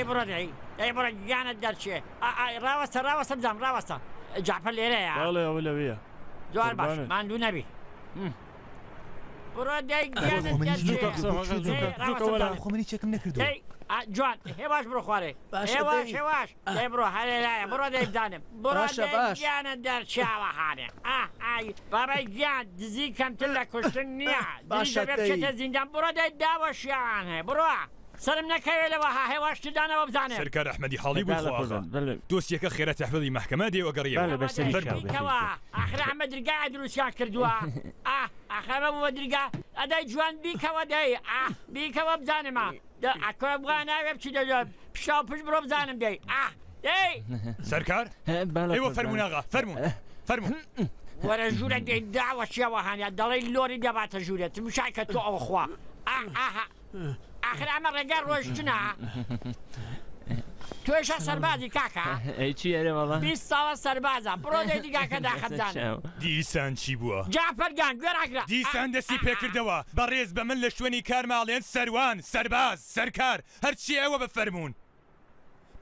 دەی بڕۆ دەی بڕۆ گیانت دەرچێ ڕاوەستە بزانم ڕاوەستە جعفەر لێرەیە ئەوە لەوەیە زۆر باش ماندوو نەبی بڕۆ دەی گیانت دەرچێ خۆمەنی چێکم نەکردو جوان هێواش بڕۆ خوارێ هێواش دەی بڕۆ هەرێلایە بڕۆ دەی بدانم بڕۆ دەی گیانت دەرچاوەهانێ بابای گیان دزی کەمتر لە کوشتن نییە دزی دەبێت بچێتە زیندان بڕۆ دەی داوەشیان هەیە بڕۆ سرم نەکەوێت لەوەها هێواشتدانەوە بزانێت سەرکار ئەحمەدی حاڵی بوو خواخە دۆستیەکە خێرە تەحویڵی مەحکەمە دێوەگەڕیەوە ئاخر ئەمە درگای دروستیان کردووە ئاخرەمە بووە درگا ئەدەی جوان بیکەوە دەی بیکەوە بزانمە ئەکۆ بغا ناوێ بچی دەدۆ پیشا و پشت بڕۆ بزانم دەی دەی سەرکار ئێوە فەرموون ئاغا فەرموون وەرە ژوورە دەی داوەشیەوە هەنیا دەڵی لۆری دەباتە ژوورێت مشای کە تۆ ئەوە خوا آخر ئەمە ڕێگای ڕۆیشتنە توێشە سەربازی کاکە چی ئەرێ وەڵا 20 ساڵە سەربازە بڕۆ دەی دیگاکە داخەبزانە دیسان چی بووە جعفەرگان گوێڕاگرە دیسان دەستی پێکردەوە بەڕێز بە من لە شوێنی کارماڵێن سەروان سەرباز سەرکار هەرچی ئەوە بەفەرمونون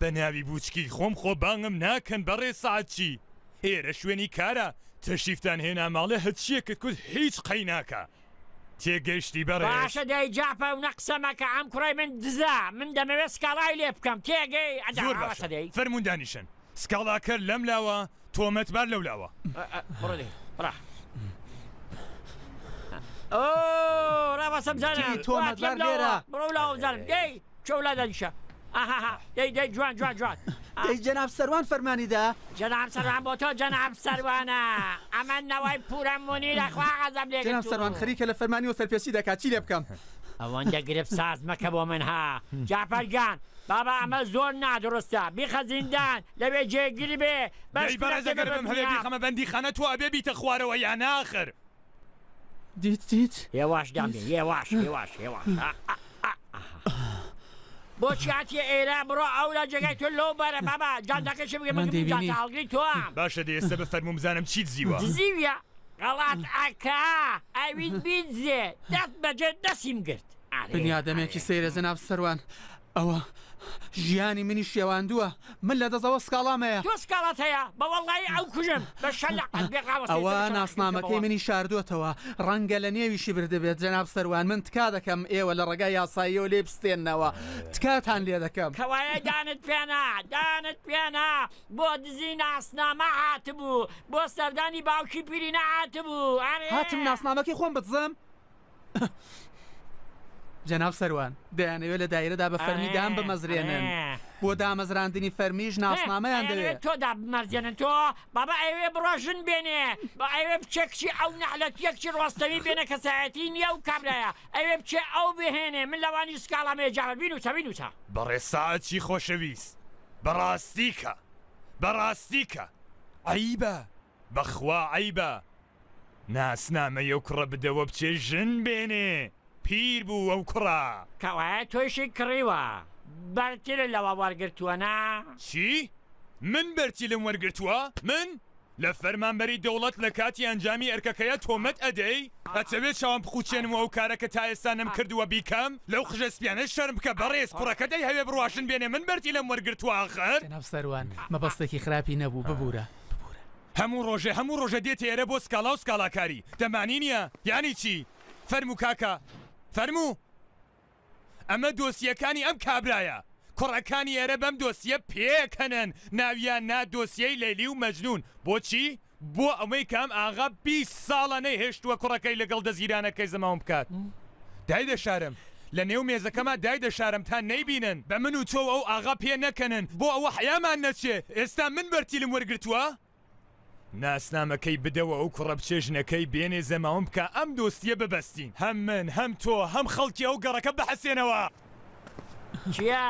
بە ناوی بوچکی خۆم خۆ بانگم ناکەن بەڕێ ساعت چی ئێرە شوێنی کارە تەشریفتان هێنا ماڵێ هەرچیەکت کوت هیچ قەی ناکە تێگەیشتی بەڕێ باشە دەی جاپە و نەقسەمەکە ئەم کوڕی من دزا من دەمەوێت سکاڵای لێ بکەم تێگەی ئەدەی فەرموون دانیشن سکاڵاکەر لەم لاوە تۆمەتبار لەو لاوە بڕە ڕابەسە بزانە تۆمەتبار لێرە بڕۆ لاوە بزانم دەی چۆلا دەنیشە دەی جوان دەی جەناب سەروان فەرمانیدا جەناب سەروان بۆ تۆ جەناب سەروانە ئەمە نەوەی پورەمونی لەخوا غەزەب لێ جەناب سەروان خەریکە لە فەرمانی و سەرپێچی دەکات چی لێ بکەم ئەوەندە گرفت ساز مەکە بۆ من ها جعفەرگان بابا ئەمە زۆر نادڕستە بیخە زیندان لەوێ جێگیری بێ بەڕێزەگەرم هەبێ بیخەمە بەندی خانە تو ئەبێ بیتە خوارەوە یا ناخر دیت هێواش دامێ هێواش بۆچی هاتیە ئێرە بڕۆ ئەو لە جێگای تۆ لەو بەرە بابا جاندەکەش بگە من هەڵگری تۆم باشە دێ ئێستا بفەرموو بزانم چیت زیوە زیویە غەڵات ئاکا ئەویت بیتزێ دەست بەجێ دەسیم گرت بنیادەمێکی سەیرە جەناب سەروان ئەوە ژیانی منی شێواندووە من لە دەزەوە سکاڵامەیە تۆ سکاڵات هەیە بەوەڵی ئەو کوژم بە شەلەقەت بێغاوە ئەوە ناسنامەکەی منی شاردووەتەوە ڕەنگە لە نێویشی بردەبێت جەناب سەروان من تکا دەکەم ئێوە لە ڕێگای یاساییەوە لێ بستێننەوە تکاتان لێ دەکەم کەوایە دانت پێنا بۆ دزی ناسنامە هاتبوو بۆ سەردانی باوکی پیری نەهاتبوو هاتم ناسنامەکەی خۆم بتزم جەناب سەروان دەیانەوێت لە دایرەدا بە فەرمیدان بمەزرێنن بۆ دامەزراندنی فەرمیش ناسنامەیان دەوێت تۆدا بمەرزێنن تۆ بابا ئەوێ بڕۆژن بێنێ بە ئەوێ بچێکچی ئەو نەحلەت یەکچی ڕۆستەوی بێنە کەسایەتی نییە و کابرایە ئەوێ بچێ ئەو بهێنێ من لەوانی سکاڵامەیە جاوە بینوسە بەڕێ ساعتی خۆشەویست بەڕاستیکە عیبە بەخوا عیبە ناسنامەیە و کوڕە بدەوە بچێ ژن بێنێ پیر بوو ئەو کوڕە کەوایە تۆیشی کڕیوە بەرتیرە لەوە وەرگرتووە نا چی؟ من بەرتی لەم وەرگرتووە؟ من؟ لە فەرمانبەری دەوڵەت لە کاتی ئەنجامی ئەرکەکەیە تۆمەت ئەدەی؟ ئەتەوێت چاوم بخوچێنمەوە ئەو کارەکە تا ئێستا نەم کردووە بیکەم؟ لەو خژەسپیانە شەرم بکە بەڕێز کوڕەکە دەی هەوێ بڕواشن بێنێ من بەرتی لەم وەرگرتووە ئاخر؟ جەناب سەروان مەبەستێکی خراپی نەبوو ببوورە هەموو ڕۆژە دێتە ئێرە بۆ سکاڵا و سکاڵاکاری دەمانی نییە یانی چی؟ فەرموو کاکە فەرموو ئەمە دۆسیەکانی ئەم کابرایە کوڕەکانی ئێرە بەم دۆسیە پێکەنن ناویان نا دۆسیەی لەیلی و مەجنون بۆچی؟ بۆ ئەوەی کام ئاغا 20 ساڵە نەیهێشتووە کوڕەکەی لەگەڵ دەزیرانەکەی زەماوم بکات دای دەشارم لە نێو مێزەکەما دای دەشارم تا نەیبینن بە من و تۆ ئەو ئاغا پێ نەکەنن بۆ ئەوە حەیامان نەچێ ئێستا من بەرتی لەم وەرگرتووە؟ ناسنامەکەی بدەوە ئەو کوڕە بچێژنەکەی بێنێ زەماوم بکە ئەم دۆستیە ببەستین هەم من هەم تۆ هەم خەڵکی ئەو گەڕەکە بەحەسێنەوە چیە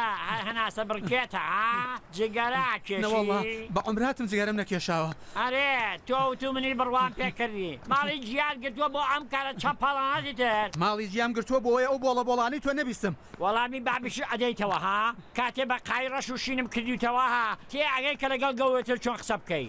هەناسە بڕکێتە جگەرا کێشی بە عمراتم جگەرم نەکێشاوە ئەرێ تۆ و تو منی بڕوان پێکردی ماڵی گیان گرتووە بۆ ئەم کارە چەپەڵانەتی تر ماڵی گیام گرتووە بۆ ئەو بۆڵانی تۆ نەبیستم وەڵامی بابیش ئەدەیتەوە ها کاتێ بە قای ڕەش و شینم کردیوتەوە ها تێ ئەگەی کە لەگەڵ گەوێتر چۆن قسە بکەی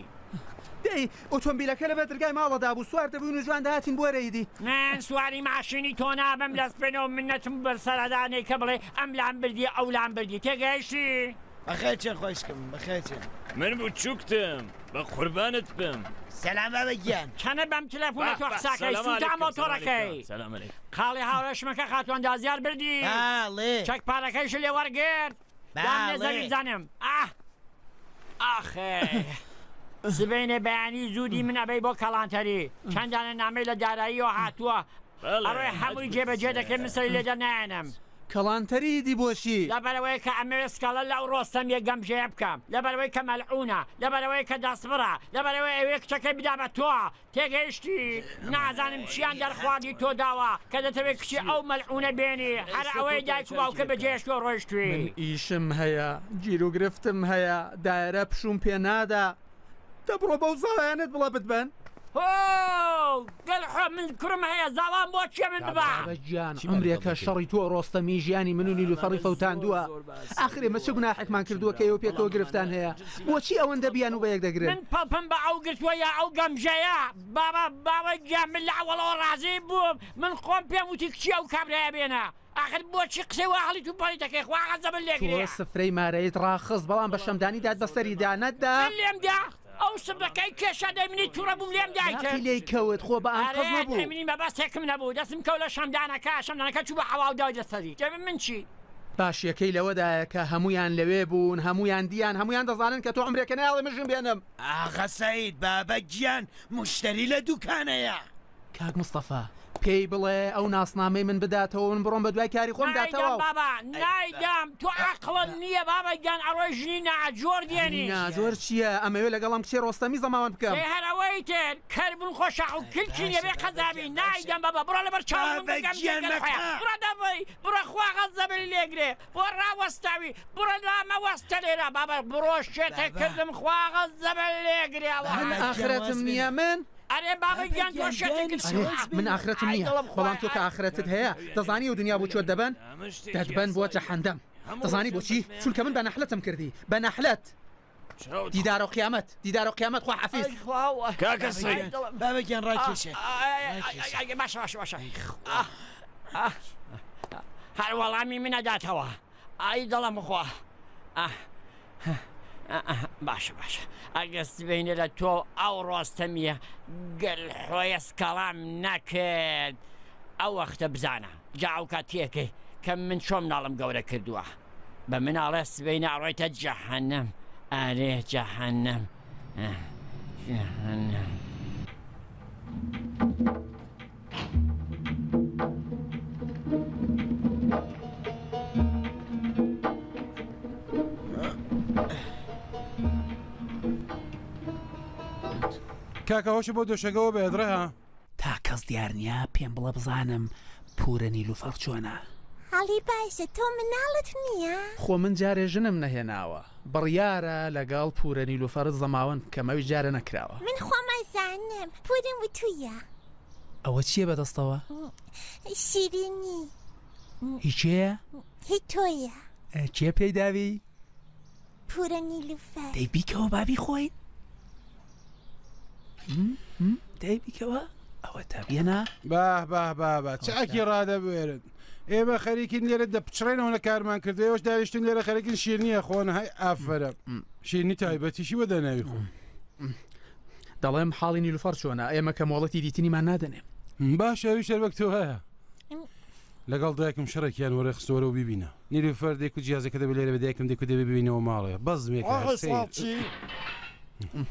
دەی ئۆتۆمبیلەکە لە بە دەرگای ماڵەدا بوو سوار دەبووین و جوان داهاتین بۆ رەیدی من سواری ماشینی تۆ نابم دەست بێنەوە منەتم بەرسەردانەی کە بڵێ ئەم لام بردی ئەو لام بردی تێگەیشتی بەخێر چێن خۆشکم بەخێر چێن من بچووکتم بە قوربانت بم سەلام بابە گیان چەنە بەم تەلەفۆنە تۆ قساکەی سوتا مۆتۆرەکەی خاڵی هاوڕێشمەکە خاتوان دازیار بردی چەک پارەکەیش لێ وەرگرت زەوی زانم ئاخێ سبەینێ بەیانی زوودی من ئەبەی بۆ کەڵانتەری چەندانە نامەی لە داراییەوە هاتووە ئەڕێ هەمووی جێبەجێ دەکەن مسەری لێدە نایەنم کەڵانتەری دیبۆشی لەبەرەوەی کە ئەمەوێ سکاڵە لەو ڕۆستەم یەکگەمژەیە بکەم لەبەرەوەی کە مەلعونە لەبەرەوەی کە دەستبڕە لەبەرەوەی ئەوێ کچەکەی بدا بە تۆ تێگەیشتی نازانم چیان دەرخوادی تۆ داوە کە دەتەوێت کچی ئەو مەلعونە بێنی هەر ئەوەی دایک و باوکە بەجێشتۆ ڕۆیشتوی من ئیشم هەیە گیر و گرفتم هەیە دایرە پشوم پێ نادا دەبڕۆ بەو زاوایانت بڵە بتبەن گەلحۆ من کوڕم هەیە زاوام بۆ چێ من ببە گیان ئەمرێکە شەڕی تۆ ڕۆستەمی ژیانی من و نیلوفەڕی فەوتاندووە ئاخرێ مە چ گوناحێکمان کردووە کە ئێوە پێکەوە گرفتان هەیە بۆچی ئەوەندە بیان و بە یەک دەگرن من پەڵپم بە ئەو گرتووە یا ئەو گەمژەیە باوای گیان من لە ئەوڵەوە ڕازی بووم من خۆم پێم وتی کچی ئەو کابرایە بێنە ئاخر بۆچی قسەی وا هەڵی تو پەڵی دەکەی خوا غەزەبن لێگرێ سفرەی مارەیت ڕاخست بەڵام بە شەمدانی داد بەسەریدا نەتدا لێمدا ئەو سبەکەی کێشە دەمنی تووڕە بوو لێم دایکە لێی کەوت خۆ بە ئەنقەز نەبوو منی مەبەستێکم نەبوو دەستم کەوت لە شەمدانەکە چوو بە حەواو دای دەسەری جەب من چی باشیەکەی لەوەدایە کە هەمویان لەوێ بوون هەمویان دییان هەمویان دەزانن کە تۆ ئەمرێکە ناڵێ مژم بێنم ئاغا سەید بابە گیان مشتری لە دوکانەیە کاک مستەفا پێی بڵێ ئەو ناسنامەی من بداتەوە من بڕۆم بە دوای کاری خۆم داتەوە بابا نایدام تو عقڵت نییە بابا گیان ئەڕۆی ژنی ناجۆر دێنی ناجۆر چییە ئەمەوێ لەگەڵم کچێ ڕۆستەمی زەماوەند بکەم هەرەوەی تر کەربوون خۆشە و کلچی نێبێ قەزابی نایدام بابا بڕۆ لەبەر چاوم بڕۆ دەبی بڕۆ خوا غەزەبی لێگرێ بۆ ڕاوەستاوی بڕۆ نامەوەستە لێرە بابا بڕۆ شێتێ کردم خوا غەزەبە لێگرێ ئاخرەتم نییە من ئەرێ بابا گیان تۆ شێتێک من ئاخرەتم نییە بەڵام تۆ کە ئاخرەتت هەیە دەزانی و دنیا بۆ چۆت دەبن دەتبەن بۆ جەحەندەم دەزانی بۆچی چونکە من بە نەحلەتم کردی بە نەحلەت دیدار و قیامەت خوا حەفیز کاکە سەید بابە گیان ڕاکێشێ باشە هەر وەڵامی منەداتەوە ئای دڵم خوا باشە ئەگە سبەینە لە تۆ ئەو ڕۆستەمیە گەل خۆی سکەڵام نەکرد ئەو وەختە بزانە جاوکە تێکەی کە من چۆم ناڵم گەورە کردووە بە مناڵێ سبەینە ئەڕۆیتە جەحەنەم ئارێ جەحەنەم کاکەوەش بۆ دۆشەکەەوە بێدرەها تا کەس دیار نییە پێم بڵە بزانم پورە نیلوفەڕ چۆنە هەڵی باشە تۆ مناڵت نییە؟ خۆ من جارێ ژنم نەهێناوە بڕیارە لەگەڵ پورە نیلوفەڕت زەماوەند کەمەوی جارە نەکراوە من خۆمەزانم پورم و تویە ئەوە چییە بەدەستەوە؟ شیرینی هیچەیە؟ هیچ تۆیە کێ پێی داوی؟ پورە نیلوفەر دەی بیکەوە بابی خۆین؟ دەی بیکەوە؟ ئەوە تا بێنە؟ با چاکی ڕادەبێرن ئێمە خەریکین لێرە دەپچڕێنەوە لە کارمان کردەوەش داویشتن لێرە خەرێکین شیرنیە خۆن هەی ئافرە شیرنی تایبەتیشی وە دەناوی خۆ دەڵێم حاڵی نیلوفەڕ چۆنە ئێمە کە مۆڵەتی دیتنیمان نادەنێ باش ئەوی شەربەک تۆ هەیە لەگەڵ دایکم شەڕێکیان وەرە خستۆرە و بیبینە نیلوفەر دێک و جیازەکە دەبێت لێرە بە دایکم دێک و دەبێ ببینەوە ماڵەیە بەزمێک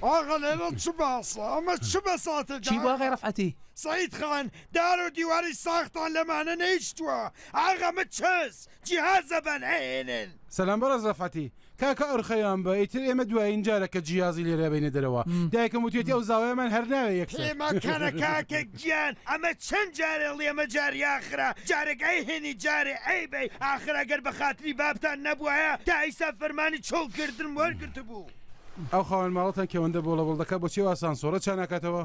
آقا لێرە چ باسە ئەمە چ بەساتە چی واقعی ڕەفعەتی سعید خان دار و دیواری ساختان لەمانە نەیشتووە ئاغەمە چەس جیهازە بەن هێنن سەلام بەڕێز ڕەفعەتی کاکە ئەرخەیان بە ئیتر ئێمە دوایین جارە کە جیازی لێرە بینە دەرەوە دایکم وتێتی ئەو زاوایەمان هەر ناوێ یەکسەر پێمەکەنە کاکە گیان ئەمە چەند جارێ ئێمە جاری ئاخرا جارێکای هێنی جارێ ئەی بەی ئاخرا گەر بە خاتری بابتان نەبووایە تا ئیسا فەرمانی چۆڵکردن وەرگرت بوو ئەو خاوەن ماڵەتان کەوەندە بۆ لە بڵدەکە بۆچی واسانسۆرە چاناکاتەوە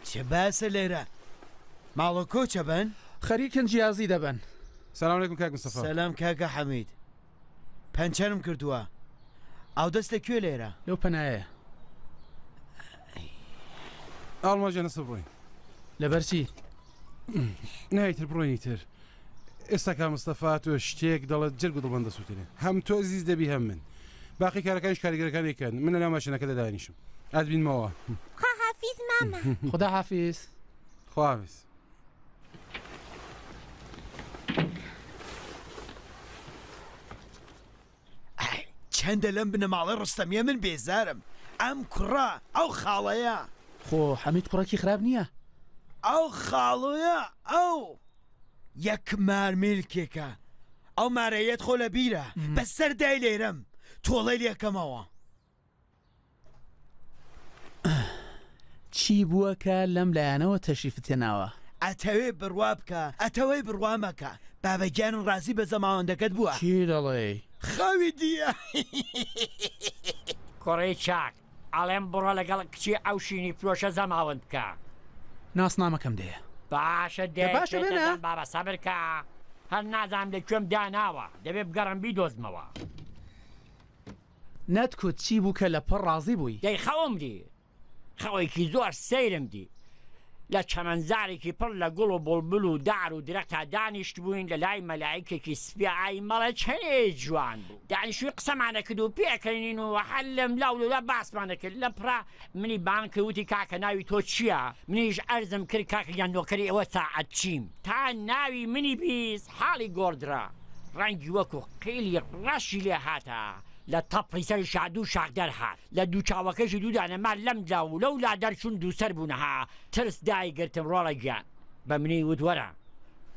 چه باسە لێرە ماڵە کۆچە بن خەریکن جیازی دەبن سلام علیکم کاک مستەفا سەلام کاکە حەمید پەنچەرم کردووە ئاو دەست لەکوێ لێرە لەو پەنایە ئاڵماجە نەسە بڕۆین لەبەرچی نایتر بڕۆینی تر ئێستا کا مستەفا تۆ شتێک دەڵێت جرگ و دڵبەن دەسووتێنێ هەم تۆ زیز دەبی هەم من باقی کارەکانیش کاریگەرەکانێکن من لە ناو ماشینەکە دەدانیشم ئەدبینمەوە خواحافیز ماما خدا حافیز خواحافیز چەندە لەم بنەماڵی ڕستەمیە من بێزارم ئەم کوڕە ئەو خاڵەیە خۆ حەمید کوڕێکی خراپ نییە ئەو خاڵۆیە ئەو یەک مارمیلکێکە ئەو مارەیەت خۆ لە بیرە بەسەر دای لێرەم تۆڵەی لێکەمەوە چی بووە کە لەم لایەنەوە تەشریفت تێناوە ئەتەوێ بڕوا بکە ئەتەوەی بڕوا مەکە بابەگیانم ڕازی بە زەماوەندەکەت بووە چی دەڵێ خەوی دیە کوڕی چاک ئەڵێم بڕۆ لەگەڵ کچی ئەو شینی فرۆشە زەماوەند بکە ناسنامەکەم دەیە باشە باشە بێنە بابە سەبرکە هەر نازانم لە کوێم داناوە دەبێت بگەڕم بیدۆزمەوە نەتکوت چی بوو کە لە پڕ ڕازی بووی دەی خەوم دی خەوەیکی زۆر سەیرم دی لە چەمەنزارێکی پڕ لە گوڵ و بڵبل و دار و درەختا دانیشت بووین لە لای مەلایکێکی سپیعی مەڵە چەنێ جوان بوو دانیشتوی قسەمانە کرد و پێکەنین و هەر لەم لاو لە باسمانە کرد لە پڕا منی بان کەوتی کاکە ناوی تۆ چییە منیش ئەرزم کرد کاکە یان نۆکەری ئەوە ساعەت چیم تا ناوی منی بیست حاڵی گۆڕدرا ڕەنگی وەکو قیلی ڕەشی لێ هاتە لە تەپڕی سەر شادوو شاخدەر هات لە دوو چاوەکەشی دوودانەمان لەم دا و لەو لا دەرچوون دووسەر بوونەها ترس دایگرتم ڕۆڵە گیان بە منی وتوەرە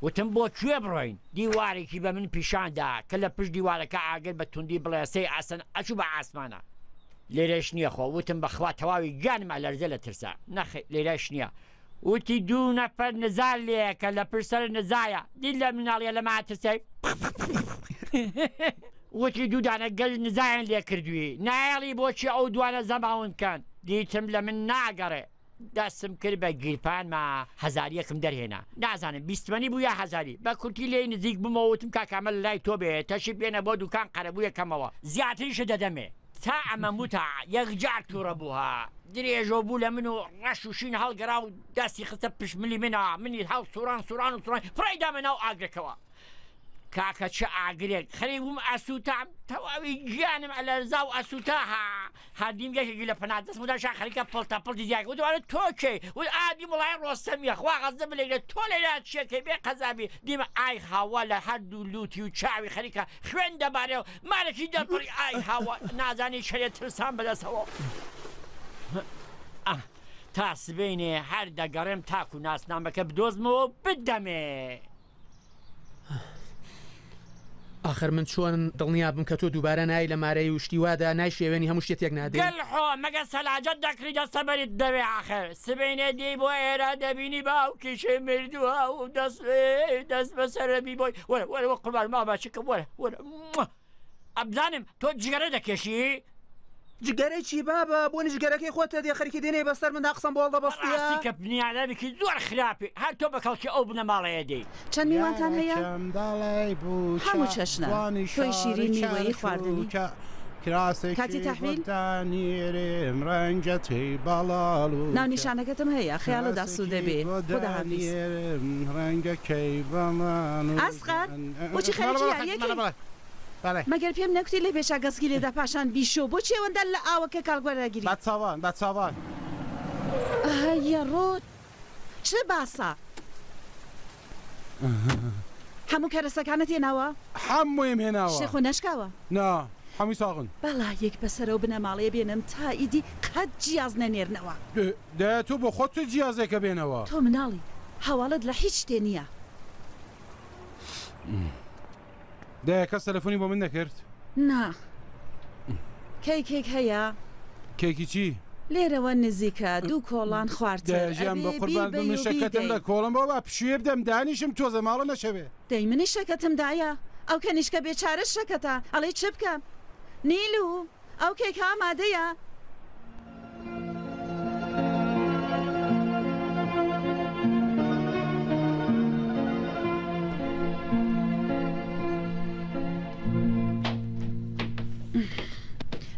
وتم بۆ کوێ بڕۆین دیوارێکی بە من پیشاندا کە لە پشت دیوارەکە ئاگر بە توندی بڵێ سەی ئاسن ئەچوو بە ئاسمانە لێرەش نییە خۆ وتم بەخوا تەواوی گیانمە لەرزە لە ترسا نەخێ لێرەش نییە وتی دوو نەفەر نزار لێ کە لە پرسەر نزایە دی لە مناڵیە لە ماترسەی وتی دوودانە گەل نزایان لێ کردووی نایڵی بۆچی ئەو دوانە زەماونکەن دیتم لە من ناگەڕێ دەستم کرد بە گیرپانمە هەزاریەکم دەرهێنا نازانم بیستمەنی بوو یا هەزاری بە کورتی لێ نزیک بمەوتم کاکامە لە لای تۆ بێ تەشی بێنە بۆ دوکان قەرەبوویەکەمەوە زیاتریشە دەدەمێ تا ئەمە موتا یەکجار تووڕە بووها درێژۆ بوو لە من و ڕەش و شین هەڵگەرا و دەستی خستە پشملی منە منی هەڵ سوڕان سوڕان و سوڕان پڕیدا منە و ئاگرەکەوە کاکە چه ئاگرێک خەری بووم ئەسووتام تەواوی گیانم ئەلەرزا و ئەسووتا هاردیم گەشێکی لە پەنا دەست بوودا شاخەریکە پڵتا پڵتی زیاکە وتوانێت تۆکێ و ئادی وڵای ڕۆستەمیە خوا غەزە بلێ تۆ لێرا چیەکەی بێ قەزابی دیمە ئای هاوا لە هەردوو لوتی و چاوی خەریکە خوێن دەبارێ و مارێکی دەپڕی ئای هاوا نازانی شەرێت ترسان بەدەستەوە تا سبینێ هەر دەگەڕێم تاکو ناسنامەکە بدۆزمەوە بدەمێ آخر من چۆن دڵنیا بم کە تۆ دووبارە نای لە مارەی وشتی وادا نای شێوێنی هەموو شتێک نادێ گەلحۆ مەگە سەلاجەت دەکری دەستەبەریت دەوێ ئاخر سبینێ دی بۆ ئێرە دەبینی باوکیشێ مردووە و دەست بەسەرەبی بۆی وەرە قوربان ماماچکە وەرە ئەبزانم تۆ جگەرە دەکێشی جگەرەی چی بابە بۆ نجگەرەکەی خۆتە دێ خەریکی دێنێ بەسەر مندا قسەم بۆڵدە بەستیە کە بنیادەبێکی زۆر خراپی هەر تۆ بەکەڵکی ئەو بنەماڵەیە دەی چەند میوانتان هەیە؟ هەموو چەشنە تۆی شیرین میوەیی خواردنی کاتی تەحویل ناو نیشانەکەتم هەیە خەیاڵەدا سوودە بێ خوداحافیز ئاسقەر بۆچی خەریکی یاریەکەی مەگەر پێم نەکوتی لێ پێشا گەسکی لێدا پاشان بیشۆ بۆ چێوەندە لە ئاوەکە کاڵگوەرەگیری بە چاوان هەیە ڕۆت چ باسە هەموو کەرەسەکانت هێناوە هەموویم هێناوە شێخۆ نەشکاوە نا هەمووی ساغن بەڵا یەک بەسەرەوە بنەماڵەیە بێنم تا ئیدی قەت جیاز نەنێرنەوە دە تۆ بۆ خۆت تو جیازێکە بێنەوە تۆ مناڵی هەواڵت لە هیچ شتێ نییە دە کەس تەلەفۆنی بۆ من نەکرد؟ نا کەیکێک هەیە کێکی چی؟ لێرەوە نزیکە دوو کۆڵان خواردە ژیان بە قوربان من شەکەتم لە کۆڵم بۆ بە پشوێ بدەم دانیشم تۆزە ماڵە نەشەوێ دەی منی شەکەتم دایە ئەو کەنیشکە بێچارە شەکەتە ئەڵێ چ بکەم نیلو ئەو کێک ئامادەیە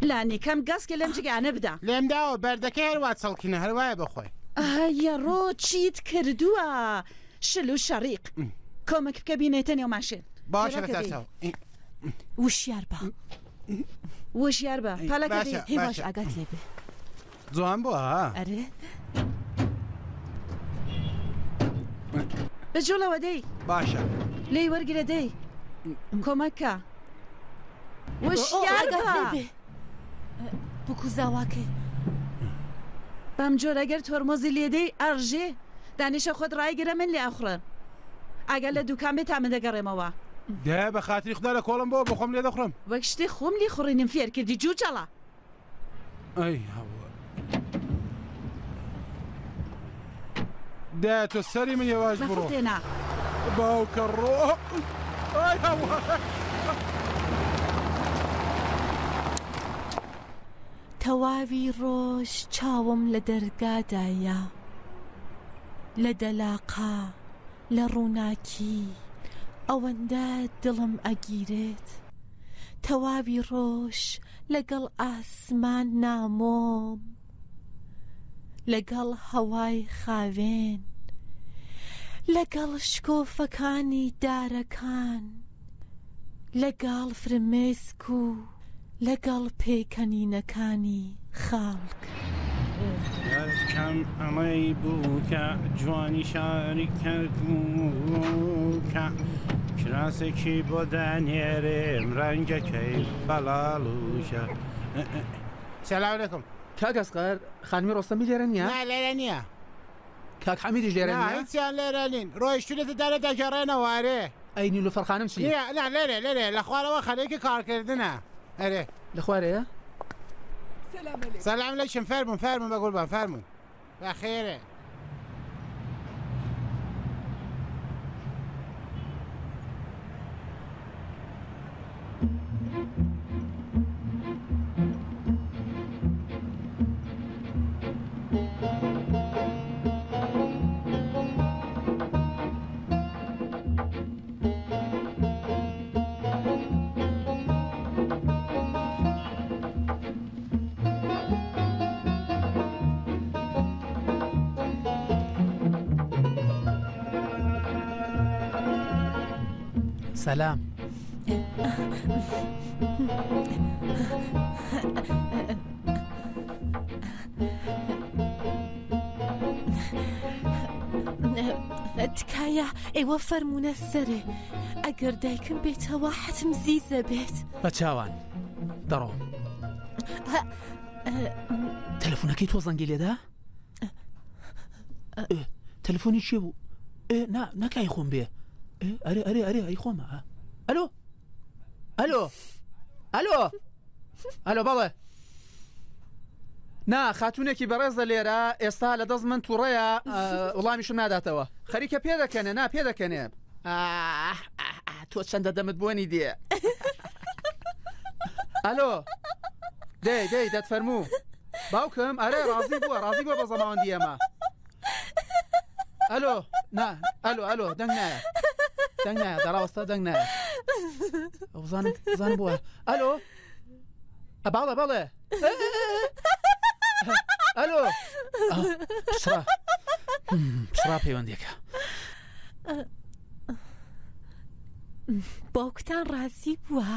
لانی کەم گەسکە لەم جگانە بدە لێم داوە بەردەکە هەروە چەڵکینە هەروایە بخۆی یاڕۆ چیت کردووە شل و شەڕیق کۆمەک بکە بینێتە نێو ماشێن باشە بەتاساو وشیار بە وشیار بە پەلەکە هێواش ئاگات لێبێ جوان بووە ئەرێ بەجۆڵەوە دەی باشە لێی وەرگرە دەی کۆمەکە وشیار بە بکو زاواکەی بەم جۆرەگەر تۆرمۆزی لێدەی ئەڕژێ دانیشە خۆت ڕایگرە من لێ ئەخڕن ئەگەر لە دوکان بێت تا من دەگەڕێمەوە دە بە خاتری خوددا لە کۆڵم بۆ بخۆم لێ دەخڕم وەک شتێ خۆم لی خوڕینم فێر کردی جوجەڵە ئەی دە تۆ سەری من یێواش بڕۆ تێنا باوکە ڕۆ تەواوی ڕۆژ چاوم لە دەرگادایە لە دەلاقا لە ڕووناکی ئەوەندە دڵم ئەگیرێت تەواوی ڕۆژ لەگەڵ ئاسمان نامۆم لەگەڵ هەوای خاوێن لەگەڵ شکۆفەکانی دارەکان لەگەڵ فرمێسک و لەگەڵ پێکەنینەکانی خاڵک کەم ئەمەی بوو کە جوانی شاری کردووکە کراسێکی بۆ دانێرێم ڕەنگەکەی بەڵاڵوشە سەلام عەلەیکم کاگەسقەر خانمی ڕۆستەمی لێرە نییە؟ نا لێرە نییە کاک حەمیدیش لێرە نییە؟ هیچیان لێرە نین ڕۆیشتونێتە دارە دەگەڕێنەوە ئەرێ ئەی نیلوفەرخانم چی؟ نا لێرە لە خوارەوە خەلەیەکی کارکردنە ئەرێ لە خوارەیە؟ سەلام عەلەیکم فەرمون بە گوربان فەرمون بەخێرە سلام تکایە ئێوە فەرمونە سەرێ ئەگەر دایکم بێتەوە حەتم زیزە بێت بە چاوان دەڕۆم تەلەفۆنەکەی تۆ زەنگی لێدا؟ تەلەفۆنی چێ بوو؟ نەکای خۆم بێ ئەرێ ئەی خۆمە ئەلۆ بەڵێ نا خاتونێکی بەڕێزە لێرە ئێستا لە دەست من تووڕەیە وڵامیشم ناداتەوە خەریکە پێ دەکەنێ تۆ چەندە دەمت بوونی دێ ئەلۆ دەی دەتفەرموو باوکم ئەرێ ڕازی بووە بە زەماوەندی ئێمە ئەلۆ دەنگ نایە دەڕاوەستە دەنگ نایە زانم بووە ئەلۆ بەڵێ ئەلۆ پسرا پەیوەندێکە باوکتان ڕازی بووە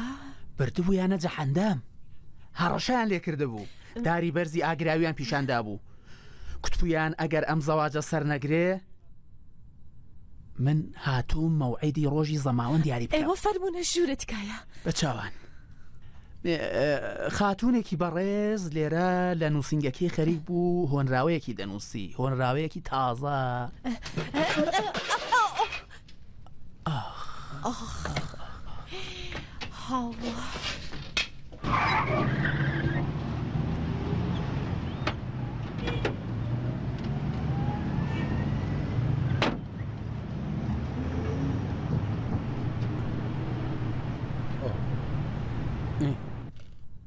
بردبوو یانە جەحەندەم هەڕەشەیان لێ کرده بوو داری بەرزی ئاگراویان پیشاندا بوو کوتپویان ئەگەر ئەم زەواجە سەر نەگرێ من هاتووم مەوعیدی ڕۆژی زەماوەند دیاری بکەم ئێوە فەرمونە ژوورت تکایە بە چاوان خاتونێکی بەڕێز لێرە لە نووسنگەکەی خەریک بوو هۆنراوەیەکی دەنووسی هۆنراوەیەکی تازە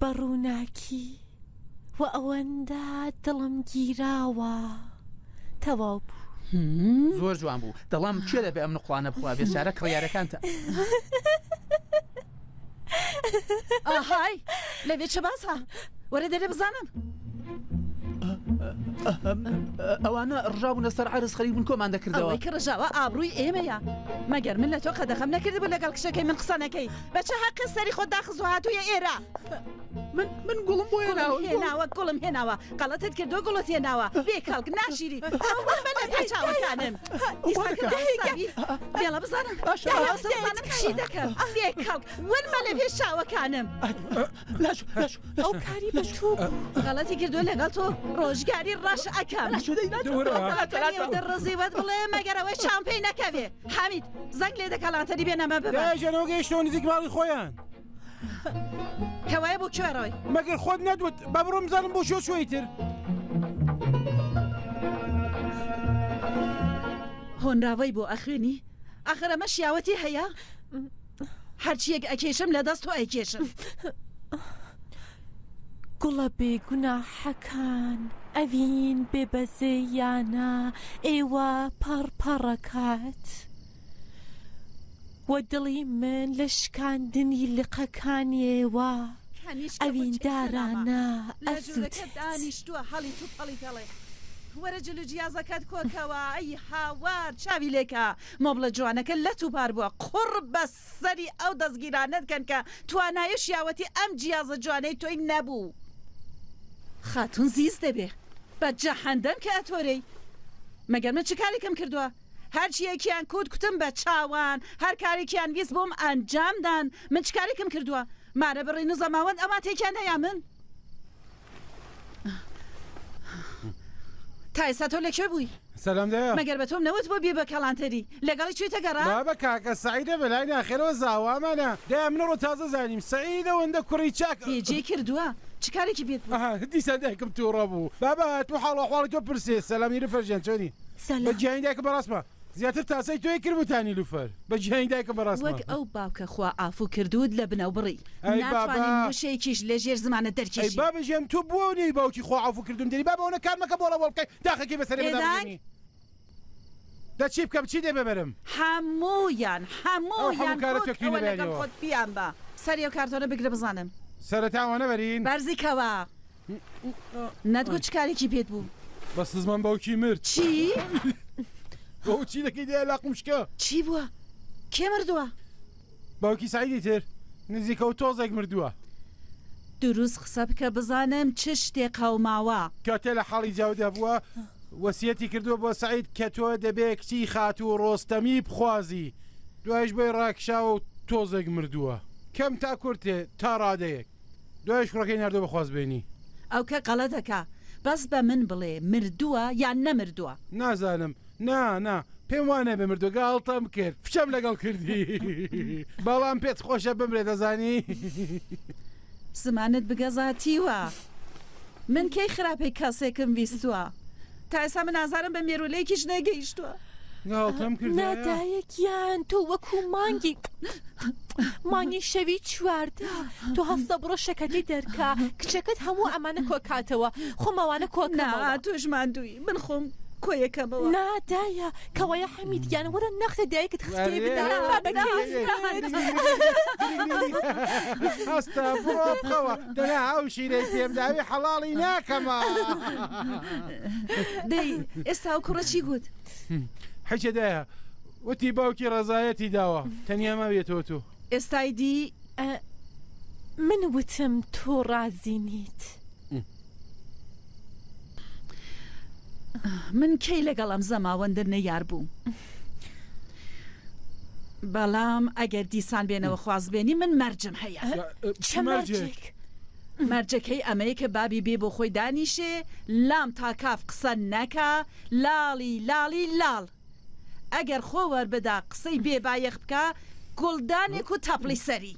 بەڕووناکی و ئەوەندە دڵم گیراوە تەواو بوو زۆر جوان بوو دەڵام چێ دەبێ ئەم نقڵانە بخوا بێچارە کڕیارەکانتە ئاهای لەوێ چه باسە وەرە دەرێ بزانم ئەوانە ڕژاوونە سەر عرز خەریک من کۆمان دەکردەوە ئەوەی کە ڕژاوە ئابرووی ئێمەیە مەگەر من لە تۆ قەدەخەم نەکردبوو لەگەڵ کشەکەی من قسە نەکەی بەچە حەقی سەری خۆت داخست و هاتوویە ئێرە من گوڵم بۆ هێناوە گوڵم هێناوە قەڵەتت کردو گوڵت هێناوە بێ کەڵک ناشیری بە لە بێ چاوەکانم بێڵە بزانم بزانم چی دەکەم بێ کەڵک ونمە لە پێش چاوەکانم ئەو کاری بە تو غەڵەتی کردو لەگەڵ تۆ ڕۆژگاری ڕەش ئەەکەم ڕزیوت بڵێ مەگەرەوەی شامپەی نەکەوێ حەمید زەنگ لێ دەکەڵاتەری بێنەمە ببێژەنەوە گەیشتەوە نزیک ماڵی خۆیان کەوایە بۆ کوێڕەوەی مەگەر خۆت نەدوت با بڕۆم بزانم بۆ شۆ شوێیتر هۆنراوەی بۆ ئەخوێنی ئەخر ئەمە شیاوەتی هەیە هەرچیەک ئەکێشم لە دەست تۆ ئەیکێشم گوڵە بێگوناحەکان ئەوین بێبەزەیانە ئێوە پەڕپەڕەکات وە دڵی من لە شکاندنی لقەکانیەوە ئەوین دارانە دانیشتووە هەڵی تو هەڵی دەڵێ وەرە جلو جیازەکەت کۆکەوە ئەی هاوار چاوی لێکە مۆبلە جوانەکە لە توپار بووە قوڕ بە سەری ئەو دەستگیرانت کەن کە توانایە شیاوەتی ئەم جیازە جوانەی تۆی نەبوو خاتون زیز دەبێ بە جەحەندەم کە ئەتۆرەی مەگەر من چ کارێکم کردووە هەرچیەکیان کوتم بە چاوان هەر کارێکیان ویست بۆم ئەنجامدان من چ کارێکم کردووە مارە بڕین و زەماوەند ئەما تێکیان هەیە من تایسا تۆ لەکوێ بووی سەلام دەیە مەگەر بە تۆم نەوت بۆ بێ بە کەڵانتەری لەگەڵی کوێتە گەڕا بابە کاکە سەعیدە بەلای ناخێرەوە زاوامانە دای منەڕۆ تازە زانیم سەعیدە وەندە کوڕی چاک پێجێ کردووە چ کارێکی پێت بوو دیسان دایکم تووڕە بوو بابە تو حاڵەحواڵی تۆ پرسێ سەلامی لوفەرژیان چۆنی بە گیانی دایکە بەڕاستمە زیاتر تاسەی تۆی کردبووتانی لوفەر بە گیانی دایکە بەڕاستمە وەک ئەو باوکە خوا ئافو کردوت لە بنەو بڕی ناتوانین وشەیەکیش لە ژێر زمانە دەرکێشی ئەی بابە ژیان تۆ بۆ نەی باوکی خوا ئافو کردوم دەری بابە ئەوە کار مەکە بۆڵە بۆڵ بکەی داخەکەی بەسەری بەدامێنی دە چی بکەم چی دێ ببەرم هەموویان لەگەڵ خۆت بیان بە سەری ئەو کارتۆنە بگرە بزانم سەرەتاوانە بەرین بەرزیکەوە نەتگوت چ کارێکی پێت بوو بە سزمان باوکی مرد چی؟ بۆ چی دەکەی دێ لاقم شکە چی بووە؟ کێ مردووە؟ باوکی سعیدی تر نزیکە و تۆزێک مردووە دروست قسە بکە بزانم چ شتێک قەوماوە کاتێ لە حاڵی جاودە بووە وەسیەتی کردووە بۆ سعید کە تۆ دەبێ کچی خات و ڕۆستەمی بخوازی دوایش بۆی ڕاکشاوە و تۆزێک مردووە کەم تا کورتێ تا ڕادەیەک دوایش کوڕەکەی ناردۆ بەخوازبێنی ئەو کە قەڵە دەکا بەس بە من بڵێ مردووە یان نەمردووە نازانم نا پێم وانە بە مردووە گاڵتەم کرد فچەم لەگەڵ کردی بەڵام پێت خۆشە بمرێ دەزانی زمانت بگەزاتیوە من کەی خراپەی کەسێکم ویستووە تا ئێستا من ئازارم بە مێرولەیەکیش نەگەیشتووە گاڵتەم کرد نادایەکیان تۆ وەکو مانگی شەوی چواردە تۆ هەستە بڕۆ شەکەتی دەرکە کچەکەت هەموو ئەمانە کۆکاتەوە خۆمەوانە کۆکنا توشمان دووی من خۆم کۆیەکەمەوە نادایە کەوایە حەمیدیان وەرە نەختە دایکت خستێ هەستە بڕۆ بخەوە دەنا ئەو شیرەی پێمداوی حەڵاڵی ناکەمە دەی ئێستا ئەو کوڕە چی گوت؟ حیچە دایە وتی باوکی ڕەزایەتی داوە تەنیا ماوێتەوە تۆ ئێستای دی من وتم تۆ ڕازی نیت من کەی لەگەڵ ئەم زەماوەندر نەیار بووم بەڵام ئەگەر دیسان بێنەوە خوازبێنی من مەرجم هەیە مەرجەکەی ئەمەیە کە بابی بێ بۆ خۆی دانیشێ لام تا کاف قسە نەکە لاڵی لاڵ ئەگەر خۆ وەربدا قسەی بێبایەخ بکە گوڵدانێک و تەپڵی سەری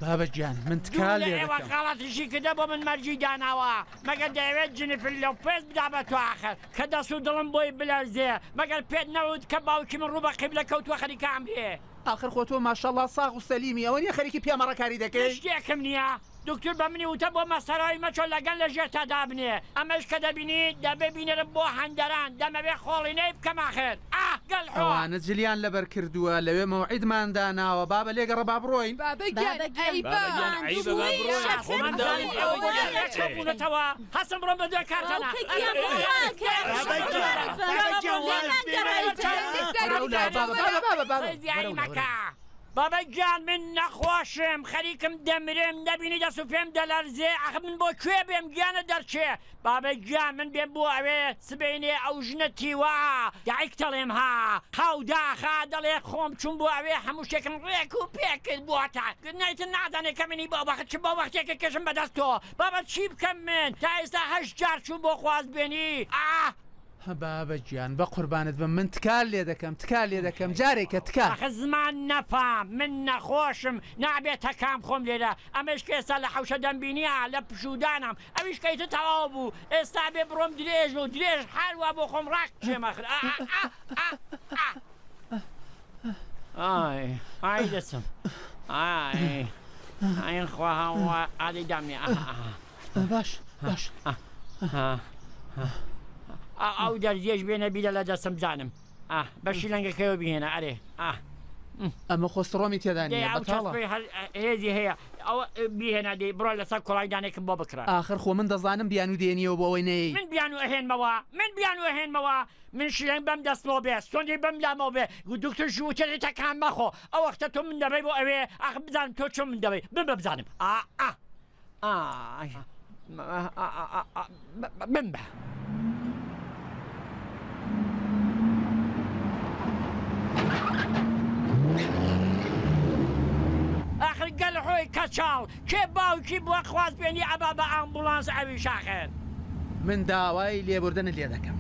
بابە گیان من تکال ئێوە خاڵەتیشی کردە بۆ من مەرجی داناوە مەگەر دەیەوێت جنفل لەو پێست بدا بە تو ئاخر کە دەست و دڵم بۆی بلەرزێ مەگەر پێت نەوت کە باوکی من ڕوو بە قیبلە کەوتووە خەریکام بێ آخر خۆ تۆ ماشەڵڵا ساغ و سەلیمی ئەوە نیە خەریکی پێمەڕەکاری دەکەی شتێکم نییە دکتور بە منی وتە بۆ مەسەرەوەی مەچۆ لەگەن لە ژێر تا دابنێ ئەمەش کە دەبینی دەبێ بینێرم بۆ هەندەران دەمەوێ خۆڵینەی بکەم ئاخر گەڵ ئەوانە جلیان لەبەر کردووە لەوێ مەوعیدماندا ناوە بابە لێگەڕە با بڕۆین بوونەتەوە هەستم بڕۆم بە دوای کارتەنا بابا گیان من نەخۆشم خەریکم دەمرم دەبینی دەست و پێم دەلەرزێ ئەخ من بۆ کوێ بێم گیانە دەرچێ بابا گیان من بێم بۆ ئەوێ سبینێ ئەو ژنە تیوا دایک دەڵێم ها خەوداخا دەڵێ خۆم چوون بۆ ئەوێ هەموو شتێکم ڕێک و پێکرد بۆتە نایتن نادانێ کە منی بۆ بەخت چ بۆ وەختێکە کەشم بەدەستەوە بابا چی بکەم من تا ئێستا 8 جار چوون بۆ خوازبێنی بابە گیان بە قوربانت بم من تکال لێ دەکەم جارێکە تکال ئەخ زمان نەفام من نەخۆشم نابێتە کام خۆم لێرە ئەمەش کە ئێستا لە حەوشە دەمبینیە لە پشودانم ئەویش کەیتە تەواو بوو ئێستا بێ بڕۆم درێژ و درێژ هەروە بۆ خۆم ڕاکچێمەخر ئای دەسم ئاین خوا هەوە ئادەی دامنێ باش ئەو دەرزێش بێنە بیرە لە دەستم بزانم بەشی لەنگەکەیەوە بهێنە ئەرێ ئەمە خۆستڕۆمی تێدانە هێزی هەیە ئەو بهێنە دەی بڕۆ لەسەر کۆڵایدانێکم بۆ بکرا ئاخر خۆ من دەزانم بیان و دێنیەوە بۆ ئەوەی نەیە من بیان و ئەهێنمەوە من شلێنگ بەم دەستەوە بێ سۆندی بەم لامەوە بێ دکتۆر ژووتێتەکان مەخۆ ئەو وەختە تۆ من دەبێ بۆ ئەوێ ئاخ بزانم تۆ چۆن من دەبێ بم بە بزانم بم بە آخر گەل خۆی کەچاڵ کێ باوکی بووە خوازبێنی ئەبا بە ئامبولانس ئەوی شاخێن من داوای لێبوردنە لێ دەکەم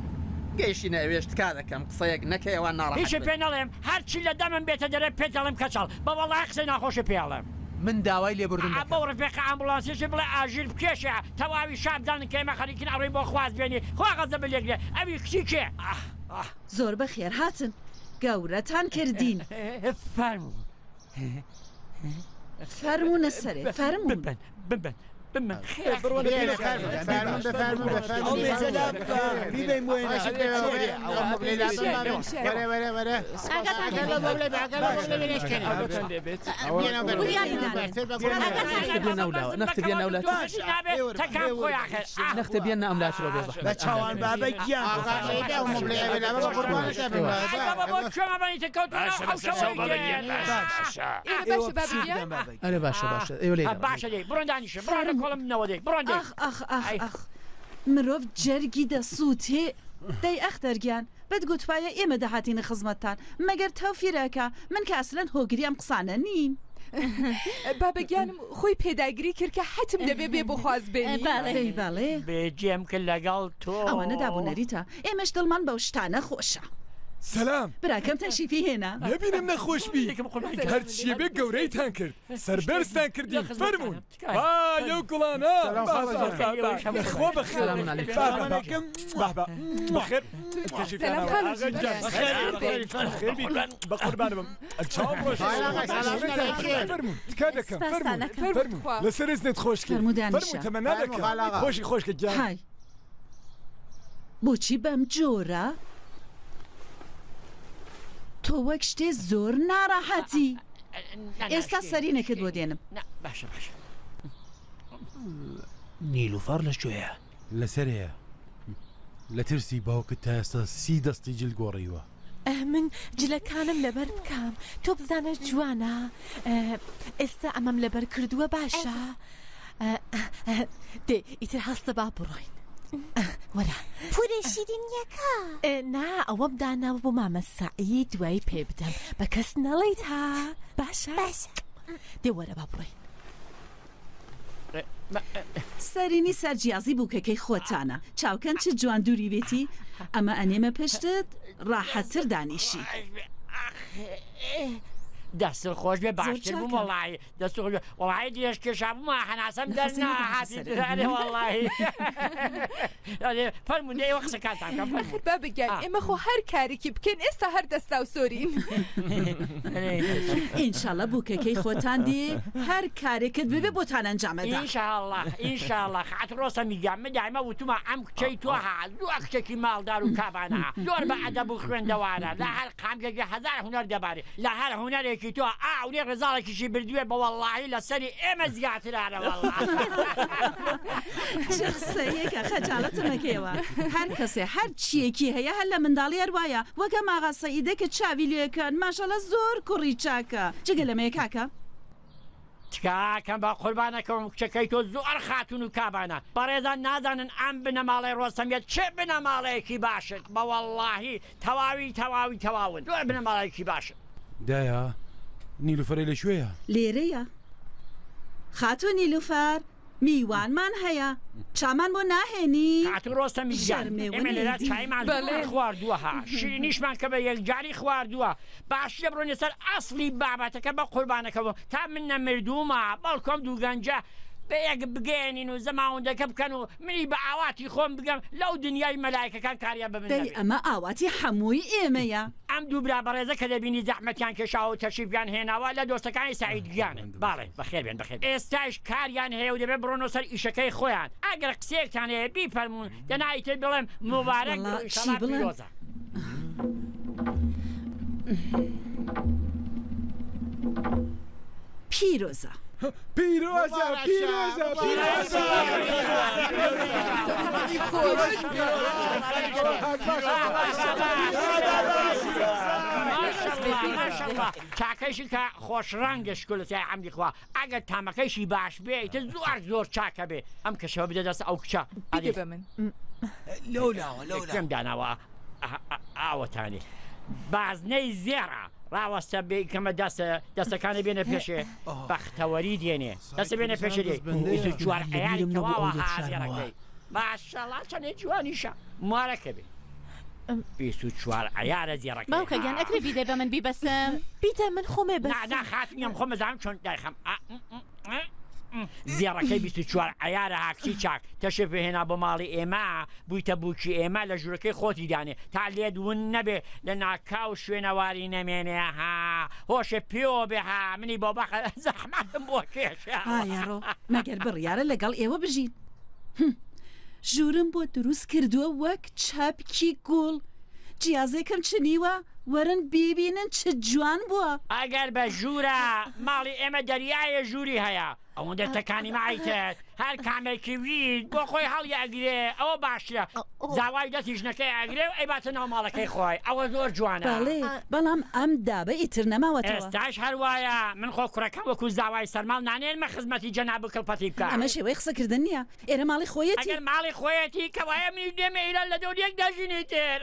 گەیشتینە ئەوێش تکا دەکەم قسەیەک نەکەیەوان ناڕەحەت هیچ پێ نەڵێم هەرچی لە دەمم بێتە دەرێ پێ دەڵێم کەچاڵ بە وەڵای قسەی ناخۆشی پێڵێم من داوای لێبوردن بۆ ڕفێق ئامبولانسیشی بڵێ ئاژیر بکێشە تەواوی شابدانن کە ئێمە خەریکین ئەڕێی بۆ خوازبێنی خوا غەزە بلێگرێ ئەوی کچی کێ زۆر بەخێر هاتن گەورەتان کردین فەرمونە سەرێ فەرمون ببن نەختبیێنە ئەم لاشرۆ بێ بە چاوان بابە گیان ئەرێ باشە ئێوە لێ باشە بڕۆن دانیشە بڕۆ کۆڵم منەوە بڕۆن ئەخ مرۆڤ جەرگی دەسووتێ دەی ئەخ دەرگیان بەت گوتوایە ئێمە دەهاتینە خزمەتتان مەگەر تەوفیرەکە من کە ئەسلەن هۆگری ئەم قسانە نین بابەگیانم خۆی پێداگیری کرد کە حتم دەبێ بێ بۆ خوازبێنی بەڵێ بێجێم کرد لەگەڵ تۆ ئەوانە دابوونەریتە ئێمەش دڵمان بەو شتانە خۆشە سلام براکەم تەشیفی هێنا نبینم نەخۆشبی هەرچیە بێ گەورەیتان کرد سەربەرستان کردی فەرمون یو گوڵانە خۆ بە قوربانم تکا دەکەم لەسەر ئێزنێت خۆشکی تەمەنا دەکەم خۆشی خۆشکە گیان بۆچی بەم جۆرە؟ تۆ وەک شتێ زۆر ناڕەحەتی ئێستا سەری نەکرد بۆ دێنم باشە نیلوفەڕ لەکوێیە لەسەرەیە لە ترسی باوکت تا ئێستا 30 دەستی جل گۆڕیوە من جلەکانم لەبەر بکەم تۆ بزانە جوانە ئێستا ئەمەم لەبەر کردووە باشە دێ ئیتر هەستە با بڕۆین وەرە پورە شیرینیەکە نا ئەوە بدانەوە بۆ مامە سەعید دوایی پێ بدەم بە کەس نەڵێیت ها باشە دێ وەرە با بڕۆین سەرینی سەرجیازی بووکەکەی خۆتانە چاوکەن چ جوان دووری بێتی ئەمە ئەنێمە پشتت ڕاحەتتر دانیشی دەست خۆش بێ باشتر بووم وڵی دەست خۆش وڵی دیێش کێشا بوومە هەناسەم دەرناهاتی وڵی فەرمونی ئێوە قسەکانتان با بگەن ئێمە خۆ هەر کارێکی بکەین ئێستا هەر دەستا و سۆرین ئینشاڵە بووکەکەی خۆتان دی هەر کارێکت ببێ بۆتان ئەنجامەدا ئینشاءڵڵا خات ڕۆستە میگەم مدایمە وتومە ئەم کچەی تۆ ها زۆر کچێکی ماڵدار و کابانەها زۆر بە ئەدەب و خوێندەوارە لە هەر قامگەگە هەزار هونەر دەبارێ لە هەر هونەرێکی تۆ ئاولێ ڕێزاڵێکیشی بردوێ بە وەڵڵاهی لەسەری ئێمە زیاترانە وەڵڵا چ قسەیەکە خەجاڵەتمەکەوە هەر کەسێ هەر چیەکی هەیە هەر لە منداڵی هەروایە وەکە ماغا سەعیدە کە چاوی لێکەن ماشەڵە زۆر کوڕی چاکە جگە لەمەیە کاکە تکاکەم بە قوربانەکەم کچەکەی تۆ زۆر خاتون و کابانە بەڕێزان نازانن ئەم بنەماڵی ڕۆستەمیێت چه بنەماڵەیەکی باشت بە وەڵڵاهی تەواون زۆر بنەماڵەیەکی باشت دایە نیلوفەرەی لەکوێیە لێرەیە خاتۆ نیلوفەر میوانمان هەیە چامان بۆ ناهێنی خاتون ڕۆستەمی ئێمە لێرە چایمان خواردووەها شیرینیشمان کە بە یەکجاری خواردووە باش دەبڕۆنە سەر ئەسڵی بابەتەکە بە قوربانەکەەوە تا من نەمردوومە بەڵکۆم دوو گەنجە بەیەک بگەێنین و زەماوندەکە بکەن و منی بە ئاواتی خۆم بگەم لەو دنیای مەلایکەکان کاریان ببن دەی ئەمە ئاواتی هەمووی ئێمەیە ئەم دوو برا بەڕێزە کە دەبینی زەحمەتیان کێشاوە و تەشریفیان هێناوە لە دۆستەکانی سەعیدگیانن باڵێ بەخێر بێن بەخێر ئێستاش کاریان هەیە و دەبێت بڕۆنەوە سەر ئیشەکەی خۆیان ئەگەر قسەیەکتان هەیە بیفەرمونون دەنایتر بڵێم مبارەک پیرۆزە پیرۆزە پیرۆزە چاکەیشی کە خۆشڕەنگە شکلەتی ئەمدی خوا ئەگەر تامەکەیشی باش بێتە زۆر چاکە بێ ئەم کەشەوە بدە دەست ئەو کچە بە من لەم داناوە ئاوەتانی بازنەی زێرە ڕاوەستە بێ کەمە دەستەکانی بێنە پێشێ بەختەوەری دێنێ دەستە بێنە پێشێ چوار ئەیانی تەواوە هازیێڕەکەی ماشەڵڵا چەندێک جوانیشە مارەکە بێ 24 عیارە زیێڕەکە باوکەگیان ئەکری بیدێ بە من بیبەسم بیتە من خۆمێ بەس ناخاتنیم خۆ مەزانم چۆن دایخەم زیێڕەکەی 24 عیارە هاکچی چاک تەشێ پێهێنا بۆ ماڵی ئێمە بوویتە بووکی ئێمە لە ژوورەکەی خۆتی دانێ تا لێت ون نەبێ لە ناکاو شوێنەواری نەمێنێ ها هۆشە پێوە بێ ها منی بۆ بەخە زەحمەتم بۆ کێشە ئایاڕۆ مەگەر بڕیارە لەگەڵ ئێوە بژین ژوورم بۆ دروست کردووە وەک چاپکی گوڵ جیازێکم چنیوە وەرن بیبینن چ جوان بووە ئەگەر بە ژوورە ماڵی ئێمە دەریایە ژووری هەیە ئەوەندە تەکانی مایتت هەر کامێکی وید بۆ خۆی هەڵیاگرێ ئەوە باشترە زاوای دەستی ژنەکەی ئاگرێ و ئەیباتە ناو ماڵەکەی خۆی ئەوە زۆر جوانە بەڵام ئەم دابە ئیتر نەماوەتەوە ئێستاش هەروایە من خۆ کوڕەکەم وەکو زاوای سەرماڵ نانێنمە خزمەتی جەناب و کڵپەتی بکە ئەمە شێوەی قسەکردن نییە ئێرە ماڵی خۆیەتی ئەگەر ماڵی خۆیەتی کەوایە منی دێمە ئیران لە دەورێک دەژینی تر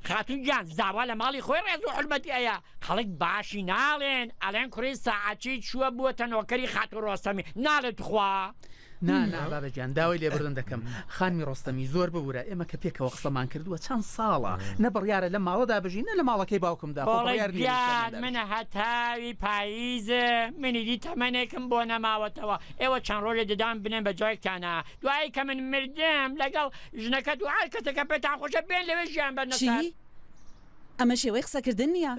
خاتون گیان زاوا لە ماڵی خۆی ڕێز و حرمەتی ئەیە خەڵک باشی ناڵێن ئەڵێن کوڕی ساعەتی چووە بووە نۆکەری خاتون ڕۆستەمی ناڵێت خوا نا بابەجان داوای لێبردن دەکەم خانمی ڕۆستەمی زۆر ببوورە ئێمە کە پێکەوە قسەمان کردووە چەند ساڵە نە بڕیارە لە ماڵەدا بژینە لە ماڵەکەی باوکمدا منە هەتاوی پاییزە منی دی تەمەنێکم بۆ نەماوەتەوە ئێوە چەند ڕۆژێ دەدان بنێن بە جایەکتانە دوایی کە من مردم لەگەڵ ژنەکەت و هەر کەسێکە پێتان خۆشە بێن لەوێ ژیان بەرنەسەر ئەمە شێوەی قسەکردن نییە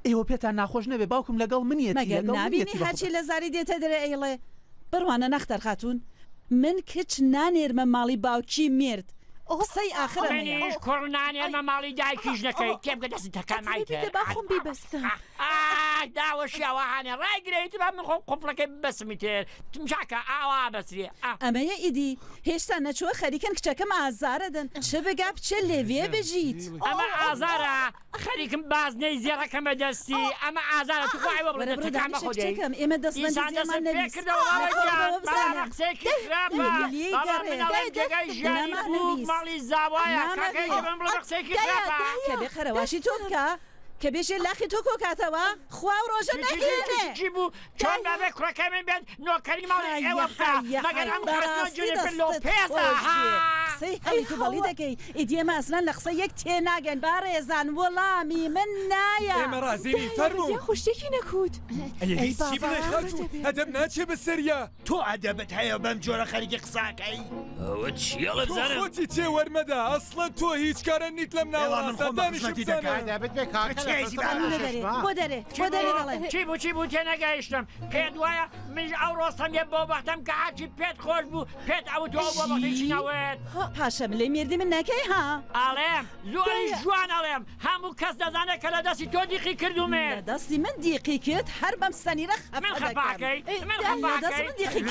ئێوە پێتان ناخۆش نەبێ باوکم لەگەڵ منیەتی مەگەر نابینی هەرچی لە زاری دێتە دەرێ ئەیڵێ بڕوانە نەختەر خاتون من کچ نانێرمە ماڵی باوکی مرد قسەی ئاخرە منیش کوڕ نانێرمە ماڵی دایکی ژنەکەی تێبگە دەست تەکان مایتە باخۆم بیبەستم داوەشیاوەهانێ ڕایگرێت بە من خۆ قوپڵەکەی ببەسمی تێر تمشاکە ئاوا بەسریێ ئەمەیە ئیدی هێشتا نەچووە خەریکن کچەکەم ئازارەدەن چ بگا بچێ لێوێ بژیت ئەمە ئازارە خەریکم بازنەی زێڕەکەمە دەستی ئەمە ئازارە توخوای بڵێ تکامە خۆدەکەم ئێمە ماڵی زاوایە کە بێ خەرەواشی تۆ بکە کە بێژێ لاخی تۆ کۆکاتەوە خوا و ڕۆژە نەهێنێ بوو چۆن بابێ کوڕەکە من بێت نۆکەری ماڵی ئێوە بکە مەگەر ئەم قسەی هەڵی تو بەڵی دەکەی ئیدێمە ئەسلان لە قسە یەک تێناگەن بارێزان وەڵامی من نایە ئێمە ڕازینی فەرموو خوشتێکی نەکوت هیچی بڵێ خەچوو هەدەم ناچێ بەسەریا تۆ ئەدەبت هەیە بەم جۆرە خەریکی قساکەی ئەوە چیە لە بزانم خۆتی تێ وەرمەدا ئەسڵەن تۆ هیچ کارە نیت لەم ناوەڕاستە دانیشتی دەکات بۆ دەرێ دەڵێ چی بوو تێنەگەیشتم پێت وایە من ئەو ڕۆستەم لێ بۆ بەختەم کە هاچی پێت خۆش بوو پێت ئەو تۆ بۆ بەختی ناوێت پاشە لێ میردی من نەکەی ها ئاڵێم زۆری جوان ئەڵێم هەموو کەس دەزانێت کە لە دەستی تۆ دیقی کردومێ لە دەستی من دیقی کرد هەر بەم سەنیرە من خەپاکەی دەست من دیقی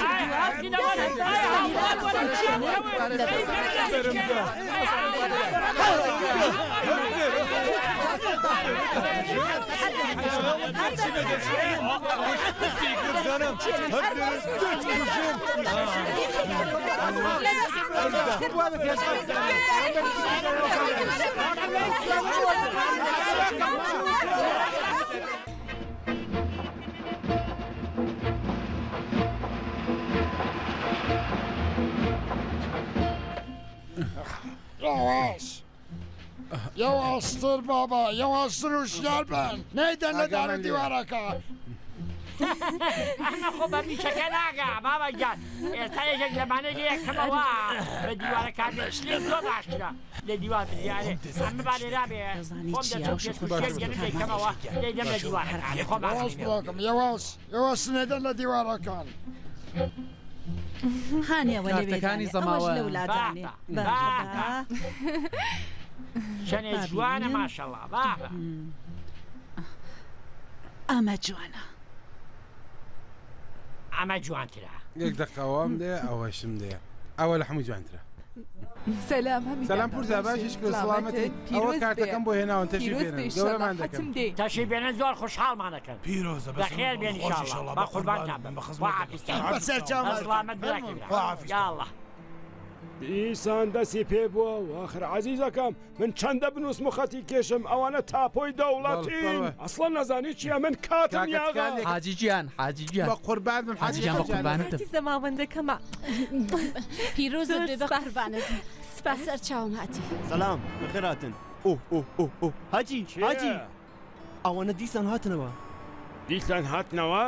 یاوەستر بابا یاوەستر وشیار بن نەیدەن لە دارە دیوارەکە ئەمە خۆ بە بیچەکە ناگا بابەگیان ئێستا یەکێک لەمانەیە یەکەمەوە بە دیوارەکان لێ زۆر باشترە لە دیوار دیارێ ئەمە بالێرا بێ خۆم دەچێت دەیکەمەوە دەیدەم لە دیوارەکان خۆم یاوەست نەیدەن لە دیوارەکان هانیەوە کارتەکانی زەماوە لە وڵاتانێ شەنێ جوانە ماشەڵڵا بابە ئەمە جوانە ئەمە جوانترە یەک دقەوەم دێ ئەوەشم دێ ئەوە لە هەمووی جوانترە سەلام پورزە باشیش کرد سڵامەتی ئەوە کارتەکەم بۆ هێناوە تەشی بێنن گەورەمان دەکەم تەشی بێنن زۆر خوشحاڵمان دەکەن پیرۆزە بەخێر بێن ئینشاڵڵا بە قوربانتان بم بەسەر چاوە سڵامەت براکەم یاڵڵا دیسان دەستی پێ بووە واخر عەزیزەکەم من چەندە بنووس مخەتی کێشم ئەوانە تاپۆی دەوڵەتین ئەسڵەن نەزانی چیە من کاتم یاغا حاجی گیان بە قوربانم حاجیان بە قوربانتم زەماوەندەکەمە پیرۆزە بێ بە قوربانت سپاس سەرچاوم هاتی سەلام بەخێراتن حاجی ئەوانە دیسان هاتنەوە دیسان هاتنەوە؟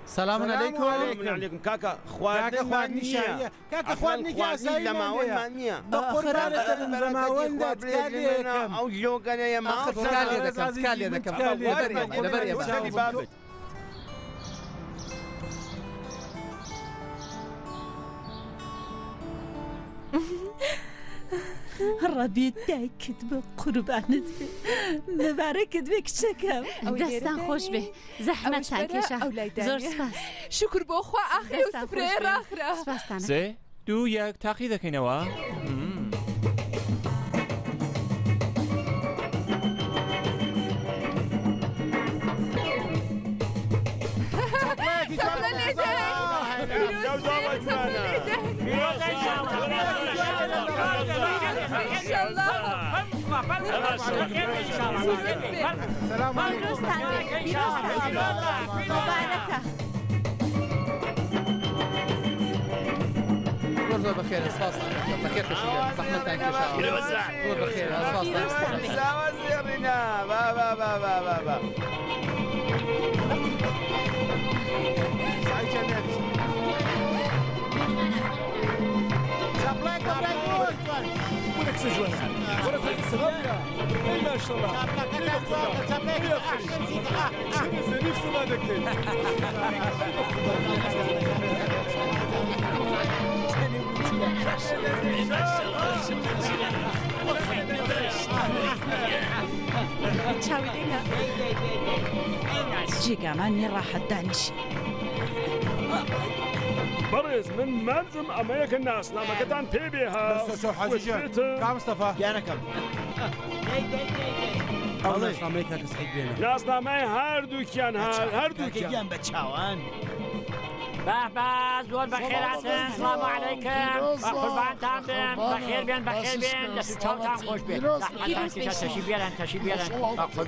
سلام علیکم کاکە خواردنمان نییە کاکە خواردنێکی ئاسایی لەماوەندمان نییە بە قوربانت زەماوەندە ئەو لۆگەنەیە کار لێ دەکەم لەبەر بابێت ڕەبێت دایکت بە قوربانت بێ مەبارەکت بێ کچەکەم دەستان خۆش بێ زەحمەتتان کێشە زۆر سپاس شکر بۆ خوا ئاخری و سفرەیە ڕاخرا سێ دوو یەک تاقی دەکەینەوە زۆر بەخێر سپاس بەخێر زەحمەتتان کێشا زۆر بەخێر جێگامانی ڕاحەت دانیشی بەڕێز من مەرجم ئەمەیەکە ناسنامەکەتان پێ بێ مستەفا یانەکەم ناسنامەی هەردووکیان هەردووکیان بە چاوان بابا زور بخيراتن السلام عليكم قربانتان بن بخير بن بخير بن دەستچاوتان خۆش بێت تەشی بێرن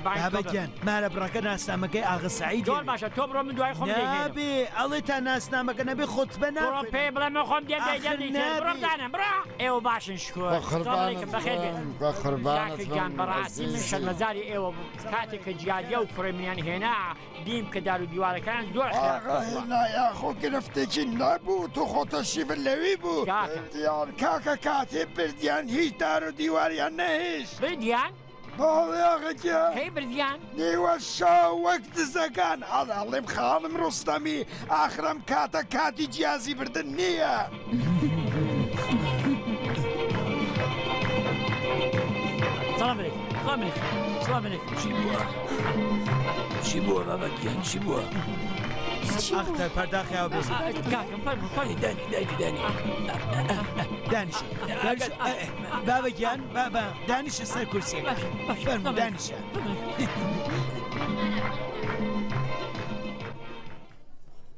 بابا گیان مارە بڕەکە ناسنامەکەی ئاغا سەعید زۆر باشە تۆ بڕۆ من دوای خۆم نابێ ئەڵێ تا ناسنامەکە نەبێ خۆتبە بڕۆ پێ بڵێ من خۆم بڕۆدانم بڕە ئێوە باشن شکۆ بەخێر بێن گیان بەڕاستی من شەرمەزاری ئێوە کاتێککە جیادیە و کوڕێمیان هێنا دیم کە دار و دیوارەکان زۆر خۆ گرفتێکی نەبوو تو خۆتە شیفر لەوی بوو دیان کاکە کاتێ بردیان هیچ دار و دیواریان نەهێش بردیان؟ باڵیاغەجیان کەی بردیان؟ نیوە شاو وەک دزەکان ئەڵێم خاڵم ڕستەمی ئاخرم کاتە کاتی جیازی بردن نییە. سلام علیکم چی بووە بابا گیان چی بووە؟ ئەختە پەرداخیاوە بێزم دانیشە بابا گیان بابا دانیشە سەر کورسیەکە فەرموو دانیشە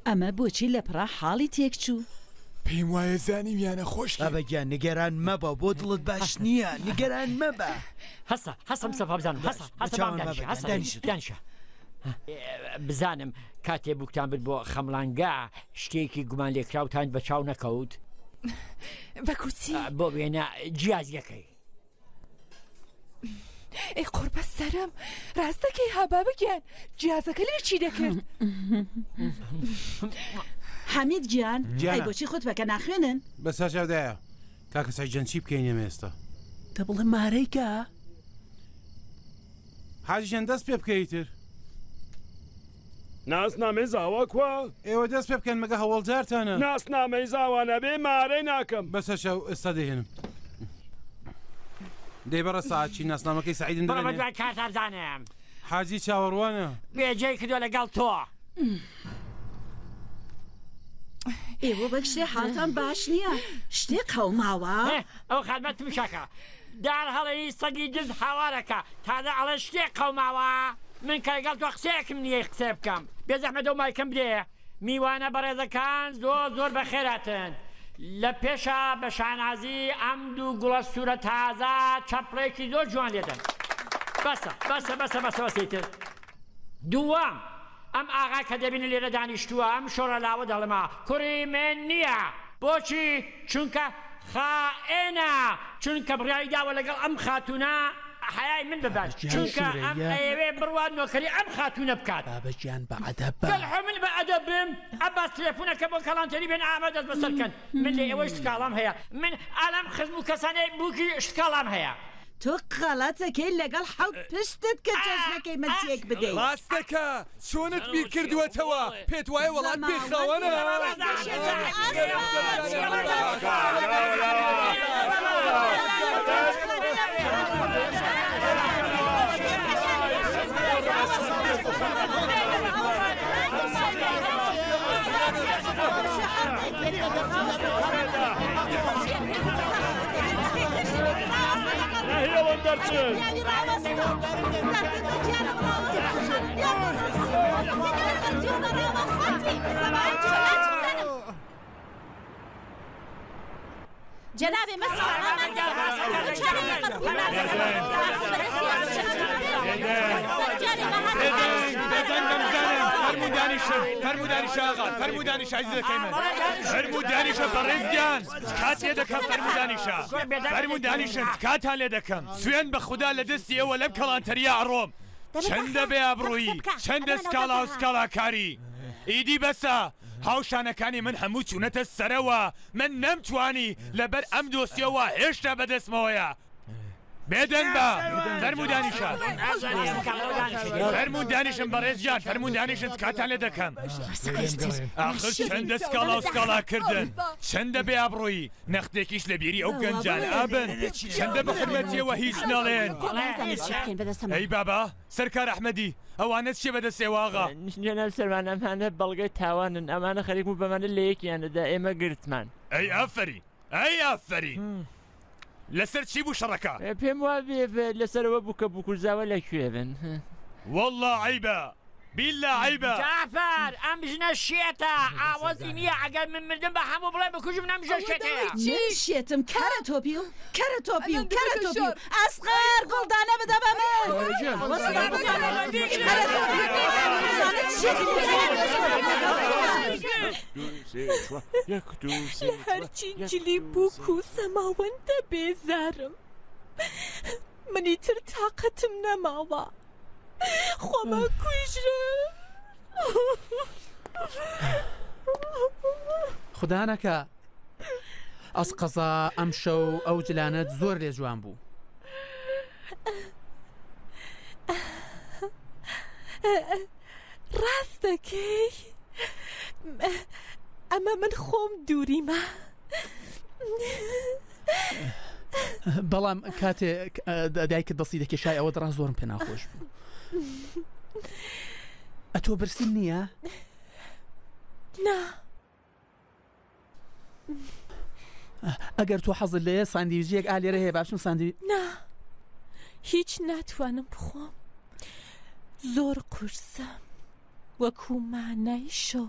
ئەمە بۆچی لە پڕا حاڵی تێک چوو؟ پێم وایە زانیم یانە خۆش بابا گیان نیگەران مەبە بۆ دڵت باش نییە نیگەران مەبە هەسم سەفا بزانم دانیشە بزانم کاتێ بووکتان برد بۆ خەمڵانگا شتێکی گومان لێکراوتان بە چاو نەکەوت بەکوچی بۆ بێنە جیازیەکەی ئەی قوربە سەرم ڕاستەکەی هابا بگیان جیازەکە لێ چی دەکرد حەمید گیان ئەی بۆچی خۆت بەکە ناخوێنن بەسەر چاودایە کاکە سەیجان چی بکەینێ ئێستا دە بڵێ مارەیکە حاجیان دەست پێ بکەیتر ناسنامەی زاوا کووە؟ ئێوە دەست پێ بکەن مەگە هەوڵجارتانە ناسنامەی زاوانە بێ مارەی ناکەم بەسەر شەو ئێستا دەهێنم دەی بەڕە ساعتی ناسنامەکەی سەعیدن دەڵێ کاتارزانم حاجی چاوەڕوانە بێجێی کردووە لەگەڵ تۆ ئێوە بە شتێ حالتان باش نییە شتێ قەوماوە ئەو خەرمەتم شەکە دار هەڵەی سەگی جز هاوارەکە تازە ئەڵە شتێ قەوماوە من کەگەڵ تۆ قسەیەکم نییە قسە بکەم بێزەحمەتە و مایکەم بدێ میوانە بەڕێزەکان زۆر بەخێراتن لە پێشە بە شانازی ئەم دوو گوڵە سوورە تازە چەپڵێکی زۆر جوان لێدەن بەسە دووەم ئەم ئاغا کە دەبینە لێرە دانیشتووە ئەم شۆڕە لاوە دەڵێمە کوڕی من نییە بۆچی چونکە خائێنە چونکە بڕیایی داوە لەگەڵ ئەم خاتونە حیای من ببات چونکە ئەم ئەوێ بڕوان نۆکەری ئەم خاتونە بکات بابەجیان بە ئەدەب گەڵحۆ من بە ئەدەب بم ئەباس تلێفونەکە بۆ کەڵانتەری بێن ئامە دەست بەسەرکەن من لێ ئێوەی شتکاڵام هەیە من ئالام خزم و کەسانەی بووکی شتکاڵام هەیە تۆ قەڵەتەکەی لەگەڵ حەوت پشتت کە جەژنەکەی من تێک بدەیت ڕاستەکە چۆنت بیر کردووەتەوە پێت وایە وەڵات بێخاوەنە هێڵم دەرچن جنابي مسعود فرمودانیش عزیزەکەی من فرمودانیشە بەڕێزگیان کات لێ دەکەم فرمودانیشن کاتان لێ دەکەم سوێن بە خوددا لە دەستی ئێوە لەم کەڵانتەریە ئەڕۆم چەندە بێ ئابڕووی چەندە سکاڵا و سکاڵاکاری ئیدی بەسە هاوشانەکانی من هەموو چوونەتە سەرەوە من نەمتوانی لەبەر ئەم دۆستیەوە هێشتا بەدەستمەوەیە بێدەن بە فەرمودانیشم بەڕێزیان فەرمودانیشن کاتان لێ دەکەم ئاخر چەندە سکاڵا و سکاڵاکردن چەندە بێ ئابڕۆیی نەختێکیش لە بیری ئەو گەنجان ئابن چەندە بە حرمەتیەوە هیچ نەڵێن ئەی بابا سەرکار ئەحمەدی ئەوانە چێ بەدەستێواغا نشنێنە سەروان ئەمانە بەڵگەی تاوانن ئەمانە خەریک و بەمانە لە یەکیانەدا ئێمە گرتمان ئەی ئافەری لەسەر چی بوو شەڕەکە پێم وا لەسەرەوە بووکە بکوژاوە لەکوێ بن والله عیبە بیللا عیبە جافر ئەم ژنە شێتە ئاوەزی نییە ئەگەر من مردم بە هەموو بڵێ بکوژم نەمژە شێتەیە من شێتم کەرە تۆپی و کەرە تۆپی و کەرە تۆپی و ئەسقەر گوڵدانە بدە بە هەرچی جلی بووک و سەماوەندە بێزارم منی تر تااقەتم نەماوە خۆمە کوژرم خوددانەکە ئەس قەزا ئەم شەو ئەو جلانت زۆر لێ جوان بوو ڕاست دەکەی ئەمە من خۆم دووریمە بەڵام کاتێک دایکت دەستی دەکێشای ئەوە دڕا زۆرم پێ ناخۆش بوو ئەتۆ برسیم نییە؟ نا ئەگەر تۆ حەزت لێ ساندویجێک ئالێرە هەیە باشم ساندوی نا هیچ ناتوانم بخۆم زۆر قورسم وەکو مانای شۆ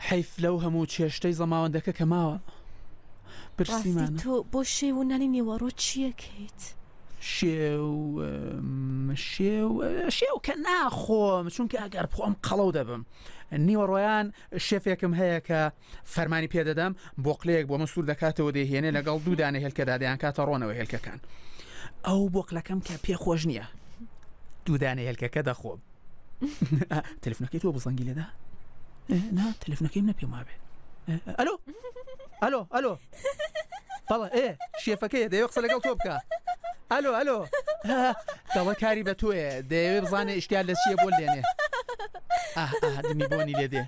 حیف لەو هەموو چێشتەی زەماوەندەکە کە ماوە برسیمانە تۆ بۆ شێوونانی نێوەڕۆ چیەکەیت؟ شێو کە ناخۆم چونکە ئەگەر بخۆم قەڵەو دەبم نیوەڕۆیان شێفێکم هەیە کە فەرمانی پێدەدەم بۆقلەیەک بۆ من سوور دەکاتەوە دەهێنێ لەگەڵ دوودانە هێلکەدا دەیان کاتە ڕۆنەوە هێلکەکان ئەو بۆقلەکەم کە پێخۆش نییە دوودانە هێلکەکە دەخۆم تەلفۆنەکەی تۆ بزەنگی لێدا؟ نا تەلفۆنەکەیم نە پێم وابێ ئەلۆ ئەلۆ ئەلۆ بەڵێ شێفەکەیە دەیەوە قسە لەگەڵ تۆ بکە ئەلۆ ئەلۆ دەڵە کاری بە تۆیە دەیەوێ بزانێ ئیشتیان لە چیە بۆ لێنێ دمی بۆنی لێ دێ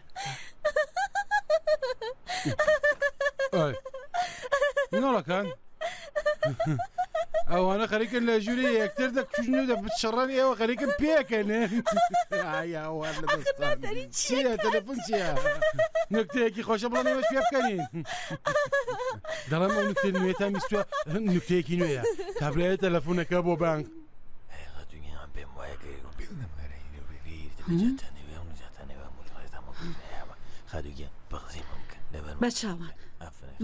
نۆڵەکان ئەوانە خەریکن لە ژووری یەکتر دەکوژن و دەبچڕان ئێوە خەریکن پێکەنێ چیە تەلەفۆن چییە نکتەیەکی خۆشە بڵێن ئێوەش پێ بکەنین دەڵام ئەو نکتە نوێتان بیستووە نکتەیەکی نوێیە کابرایە تەلەفۆنەکە بۆ بانک بە چاوان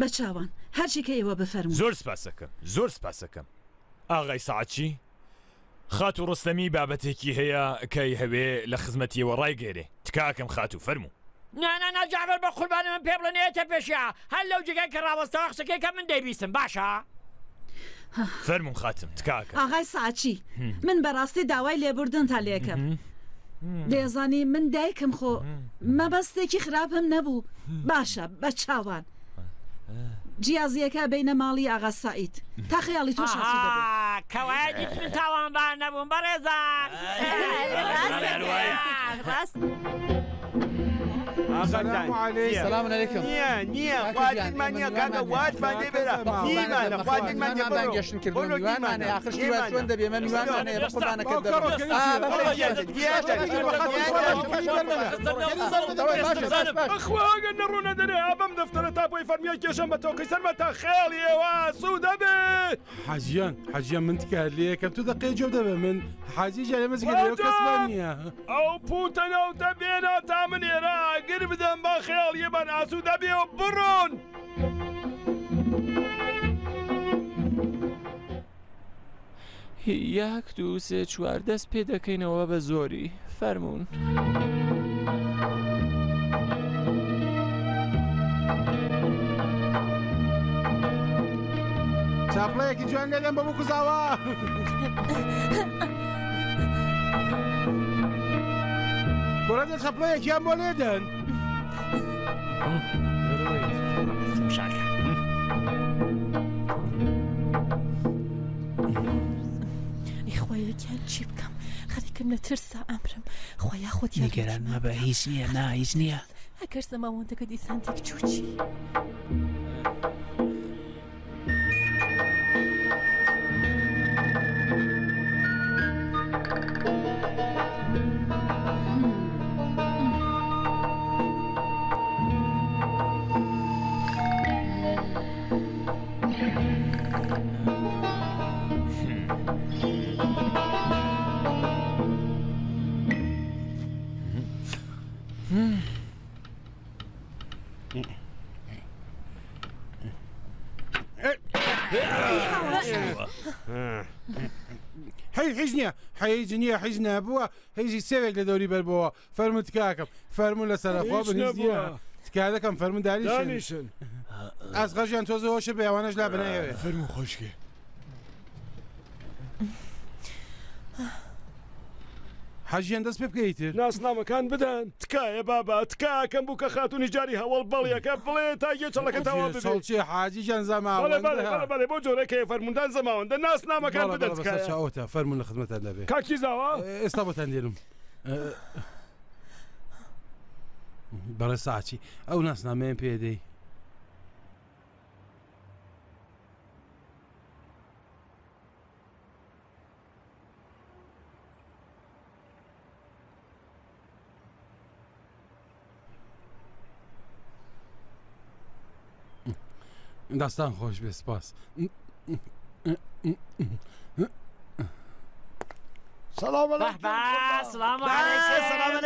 بە چاوان هەرچی کە ئێوە بفەرمون زۆر سپاسەکەم زۆر سپاسەکەم ئاغای ساعەتچی خات و ڕستەمی بابەتێکی هەیە کەی هەوێ لە خزمەتیەوە ڕایگەێرێ تکاکەم خات و فەرموو ناجابر بە قوربانە من پێ بڵێنێتە پێشە هەر لەو جگای کە ڕاوەستەوە قسەکەی کە من دەیبیستم باشە فەرموو خاتم تکاکە ئاغای ساعەتچی من بەڕاستی داوای لێبوردن تا لێکەم دەیزانی من دایکم خۆ مەبەستێکی خراپم نەبوو باشە بە چاوان جیازیەکە بینە ماڵی ئاغا سعید تا خەیاڵی تۆ شاسو دەبێت کەوایە من تاوانبار نەبووم بەڕێزان سلام علیکم نییە خواتمانە کاکە واتمان دەبێرە نیمانە خواتمانە بانگەشتن کردن میوانمانە ئاخرشتی وا چۆن دەبێ مە میوانمانەیە بە قوربانەکەت بەخواگەن نەڕوونە دەرێ ئابم دەفتەرە تاپۆی فەرمیە کێشم بە تۆکەی سەرمە تا خێڵی ئێوە سوو دەبێت حەجیان من تکار لێ کەم تو دەقێ جۆ دەبێ من حاجی جارێ مەزگەری کەسمان نییە ئەو پوتەنەوتە بێنە تا من ئێرە گر بدەم بە خێڵ یەبان ئاسوو دەبێ و بڕۆن یەک دوو سێ چوار دەست پێ دەکەینەوە بە زۆری فەرموون چاپڵەیەکی جوان لێدەم بە بکوزاوە گۆرەدە چاپڵەیەکیان بۆ لێدەن خۆیەکیان چی بکەم خەریکم لە ترسا ئەمرم خۆیا خۆت نیگەران مەبە هیچ نییە نا هیچ نییە ئەگەر زەماوەندەکە دیسانتێک چوچی حیز نییە حەیج نییە حیز نابووە هیچی سێوێک لە دەوری بەربەوە فەرمووت کاکەم فەرموو لە سەرخوا بنیە تکا دەکەم فەرموو دانیشن ئەس غەژیان تۆزە هۆشە بە ئەوانەش لا بنایەوێ فەرموو خۆشکێ حەجیان دەست پێ بکەیتر ناسنامەکان بدەن تکایە بابا تکاکەم بوو کە خاتونی جاری هەوڵ بەڵیەکە بڵێ تا یەچەڵەکە تەوا سەڵچی حاجیجان زەماوەندە بۆ جۆرەکەی فەرموندان زەماوەندە ناسنامەکان بدەن چاوتە فەرمون لە خزمەتان دەبێت کاکی زاوە ئێستا بۆتان دێنم بەڕێ ساچی ئەو ناسنامەیان پێدەی داستان خۆش بێ سپاس سلام علیکم سلام علیکم سلام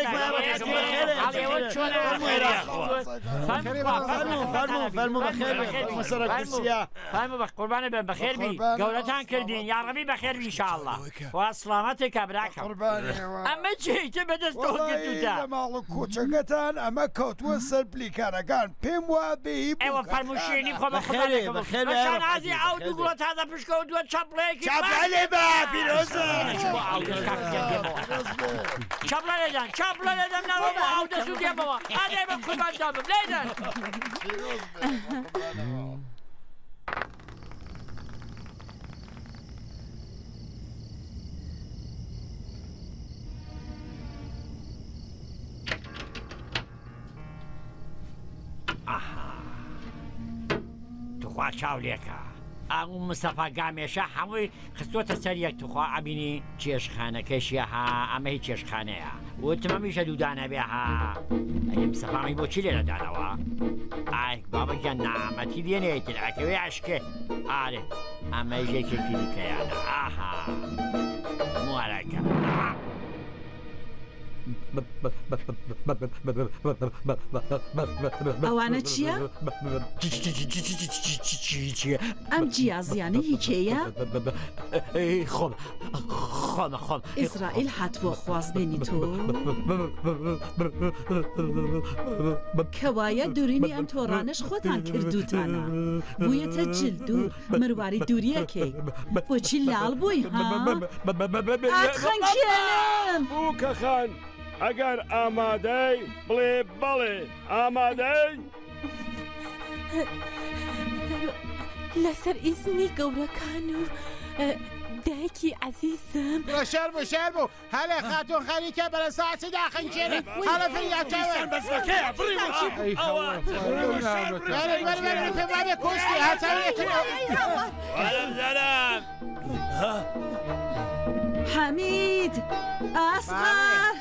علیکم قوربانە بێ بەخێر بی گەورەتان کردین یاڕەبی بەخێر بی ئینشاءالله وا سلامەتێکە براکەم ئەمە چیتە بەدەست تۆ گرتووتە لە ماڵ و کۆچەکەتان ئەمە کەوتووە سەر پلیکانەکان پێم وا بێ ئێوە فەرموشێنی خۆ بە خۆشانازی ئەو دووگوڵە تازە پشکەوتووە چەپڵەیەکی چاپڵە لێدان چاپڵە لێدەم ناوە بۆ ئەو دەسوو دێمەوە ئادێ بە قوربان دابم لێدەن توخوا چاو لێکە ئەو مسەفا گامێشە هەمووی خستوۆتە سەر یەک توخوا ئەبینی چێشخانەکەشیە ها ئەمە هیچ چێشخانەیە وتمەمیشە دوودانە بێ ها ئەگە مسەفامی بۆچی لێرە دانەوە ئای بابەگیان نامەتی دێنێتر ئەکەوێ عشکێ ئارێ ئەمە ژێکێکی دیکەیانە ئاها موارەکە ئەوانە چییە؟ ئەم جیازیانە هیچەیە؟ خۆم ئیسرائیل هاتووە خوازبێنی تۆ کەوایە دوورینی ئەم تۆڕانش خۆتان کردوتانە بوویەتە جلد و مرواری دووریەکەی بۆچی لاڵ بووی ها؟ ئاتخەنکێنم بووکەخان ئەگەر ئامادەی بڵێ بەڵێ ئامادەی لەسەر ئیزنی گەورەکان و دایکی عزیزم شەر بوو هەلێ خاتۆن خەریکە بەرە ساعتی داخەنکێنێ هەڵە فریاچەوە بەسەکەیە بڕی پێ وابێ کۆشتی هاتەوێتم حەمید ئاسقار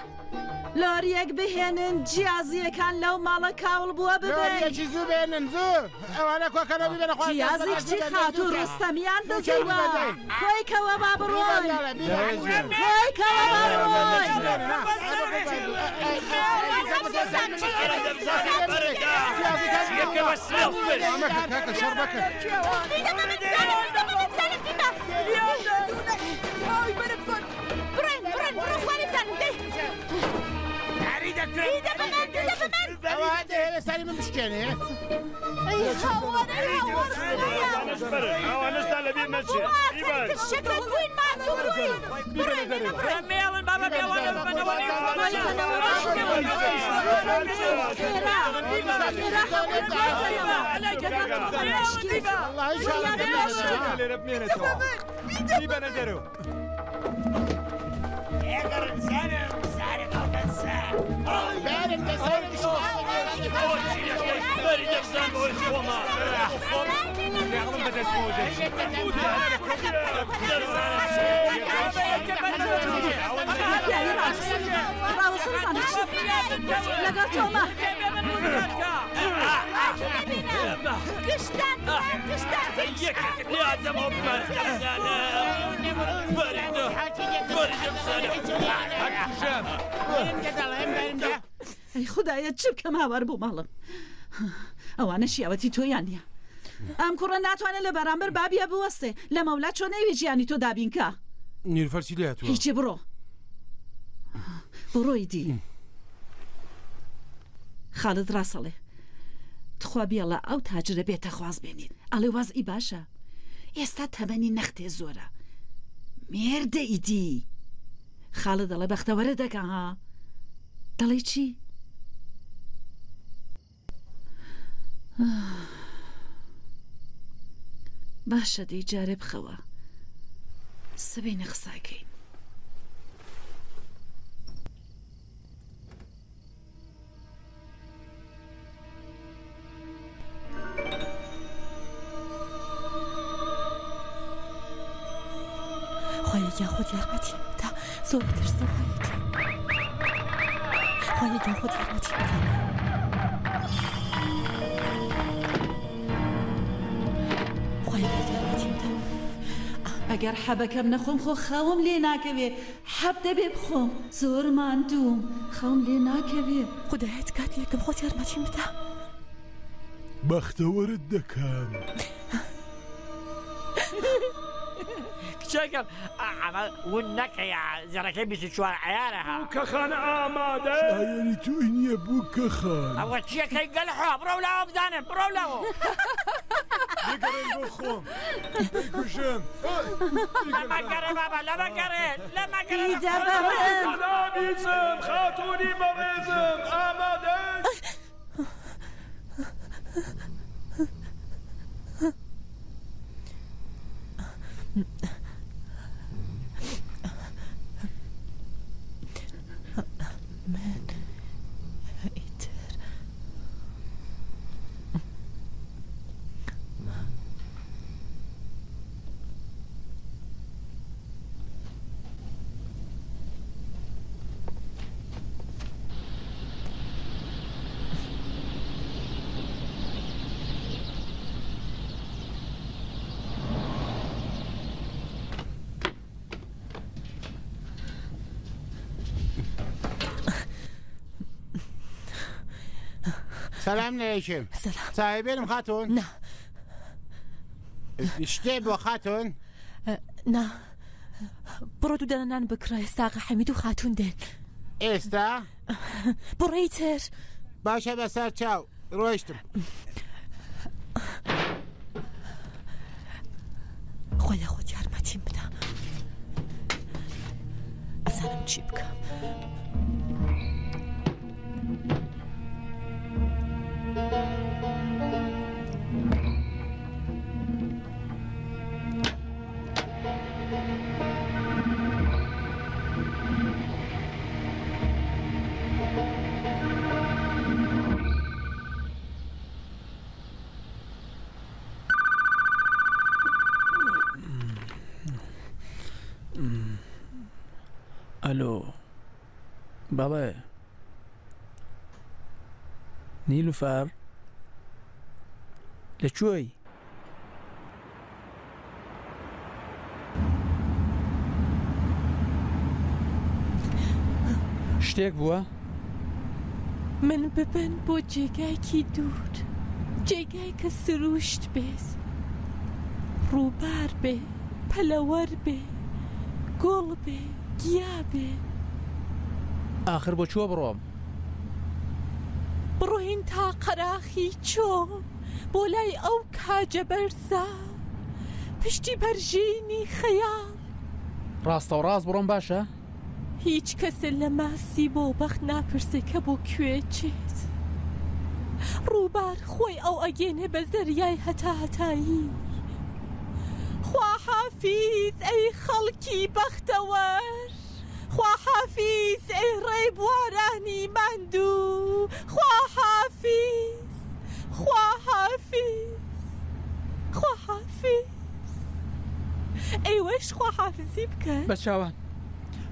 لۆریەک بهێنن جیازیەکان لەو ماڵە کاوڵ بووە ببێنێکی زوو بێنن زوو ئەوانە کۆکەنەوی بێنە خۆ جیازێکی خات و ڕستەمیان دەزیوە کۆیکەوە با بڕۆن کۆیکەوە با بڕۆن سەری من بشکێنێ ئەوانشتا لەبیر نەچێ مێڵن بابە بێوە دەرو لەگەڵ تۆمە ئەی خودایە چ بکەم هاوار بۆ ماڵم ئەوانە شیاوەتی تۆیان نیە ئەم کوڕە ناتوانێت لە بەرامبەر بابیە بوەستێ لە مەولا چۆن نەیوێ ژیانی تۆ دابینکە نیلوفەر چی لێ هاتووە؟ هیچی بڕۆ بڕۆی دی خالت ڕاستەڵێ تخوا بیاڵە ئەو تاجرە بێتە خواز بێنین ئەڵێ وازئی باشە ئێستا تەمەنی نەختێ زۆرە مێردە ئیدی خالت دەڵێ بەختەوەرە دەکە ها دەڵێ چی؟ باشە دەی جارێ بخەوە سبەینە قساکەین خۆیەکیان خۆت یارمەتی بدا زۆر بترسە خۆیەکیان خۆت یارمەتی بدا ئەگەر حەبەکەم نەخۆم خۆ خەوم لێ ناکەوێ حەب دەبێ بخۆم زۆر ماندووم خەوم لێ ناکەوێ خودایەت کاتێکم خۆت یارمەتیم بدا بەختەوەرت دەکەم کچێکم ئەمە ون نەکەیە زەرەکەی 24 عیارەها کەخانە ئامادە شایەنی توی نییە بوو کەخان ئەوە چیەکەی گەلحۆ بڕۆ لەوە بزانم بڕۆ لەوە لەگەڕێن بۆ خۆم کوژم لەمەگەڕێ بابا لەمەگەڕێ لەمەگەڕێ نابیزم خاتوونی بەڕێزم ئامادە سلام علیکم. چای بیارم خاتون؟ نه. شتی بۆ خاتون؟ نه. بڕۆ دوو دەنە نان بکڕە ئێستا حەمید و خاتون دێن. ئێستا؟ بڕۆی تر. باشە بەسەر چاو ڕۆیشتم. خۆی خۆت یارمەتیم بدە. ئەزانم چی بکەم. ئەلۆ بەڵێ نیلوفەر لەکوێی؟ شتێک بووە؟ من ببن بۆ جێگایکی دوور جێگای کە سروشت بێت ڕووبار بێ پەلەوەر بێ گۆڵ بێ گیا بێ ئاخر بۆ چوە بڕۆم؟ بڕۆین تا قەراخی چۆم بۆ لای ئەو کاجە بەرزە پشتی بەرژینی خەیاڵ ڕاستە و ڕاست بڕۆم باشە؟ هیچ کەسە لە ماسی بۆ بەخت ناپرسێ کە بۆ کوێ چێت ڕووبار خۆی ئەو ئەگەنێ بە زەریای هەتاهەتایی خوا حافیز ئەی خەڵکی بەختەوەر خوا حافیز ئەی ڕێبوارانی ماندوو خوا حافیز خوا حافیز خوا حافیز ئەیوەش خوا حافزی بکەن بە چاوان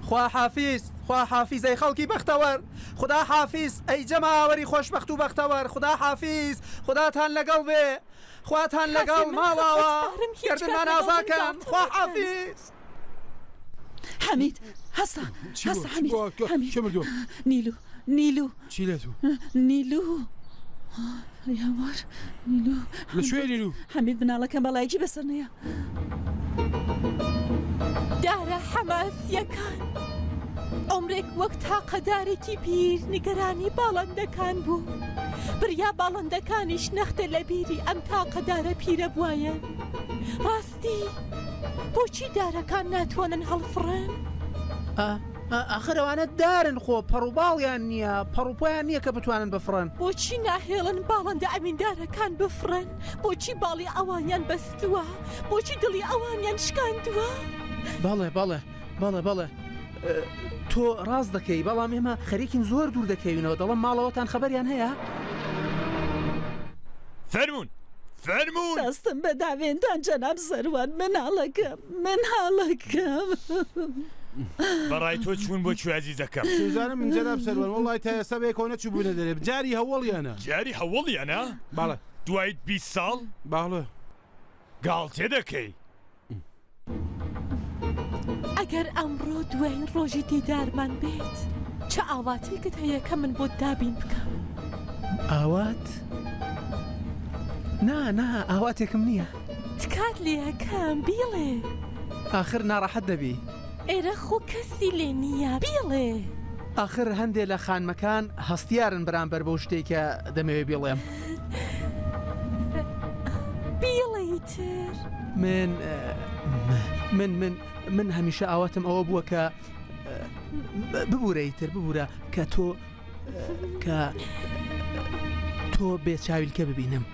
خوا حافیز خوا حافیز ئەی خەڵکی بەختەوەر خدا حافیز ئەی جەماوەری خۆشبەخت و بەختەوەر خدا حافیز خداتان لەگەڵ بێ خواتان لەگەڵ ماڵاوە گردنمان ئازاکەن خوا حافیز حەمید هەستا هەستا حەمید نیلو نیلو چی لێت و نیلو یاوار نیلو لەکوێ نیلو حەمید بناڵەکەم بەڵایەکی بەسەر نەیە دارە حەماسیەکان عمرێک وەک تاقەدارێکی پیر نیگەرانی باڵندەکان بوو بریا باڵندەکانیش نەختە لە بیری ئەم تاقەدارە پیرە بوایە ڕاستی بۆچی دارەکان ناتوانن هەڵفڕن؟ ئاخرەوانە دارن خۆ پەڕووباڵیان نییە پەڕوپۆیان نییە کە بتوانن بفڕن بۆچی ناهێڵن باڵندە ئەمیندارەکان بفڕن بۆچی باڵی ئەوانیان بەستووە بۆچی دڵی ئەوانیان شکاندووە؟ بەڵێ تۆ ڕاست دەکەی بەڵام ئێمە خەریکین زۆر دوور دەکەوینەوە دەڵم ماڵەوەتان خەبەریان هەیە؟ فەرموون دەستم بە داوێنتان جەناب سەروان مناڵەکەم بەڕای تۆ چوون بۆ کوێ عەزیزەکەم سوزانم من جەناب سەروان وەڵڵای تا ئێستا بە یەکەوە نەچوو بوونە دەرێ جاری هەوڵیانە بەڵێ دوای 20 ساڵ باڵێ گاڵتێ دەکەی ئەگەر ئەمڕۆ دوایین ڕۆژی دیدارمان بێت چه ئاواتێکت هەیە کە من بۆ دابین بکەم؟ ئاوات؟ نا ئاواتێکم نییە تکات لێەکەم بیڵێ ئاخر ناڕەحەت دەبی ئێرە خۆ کەسی لێ نییە بیڵێ ئاخر هەندێک لە خانمەکان هەستیارن بەرامبەر بەو شتێکە دەمەوێت بڵێم بیڵێیتر من هەمیشە ئاواتم ئەوە بووە کە ببوورەیتر ببوورە کە تۆ بێ چاویلکە ببینم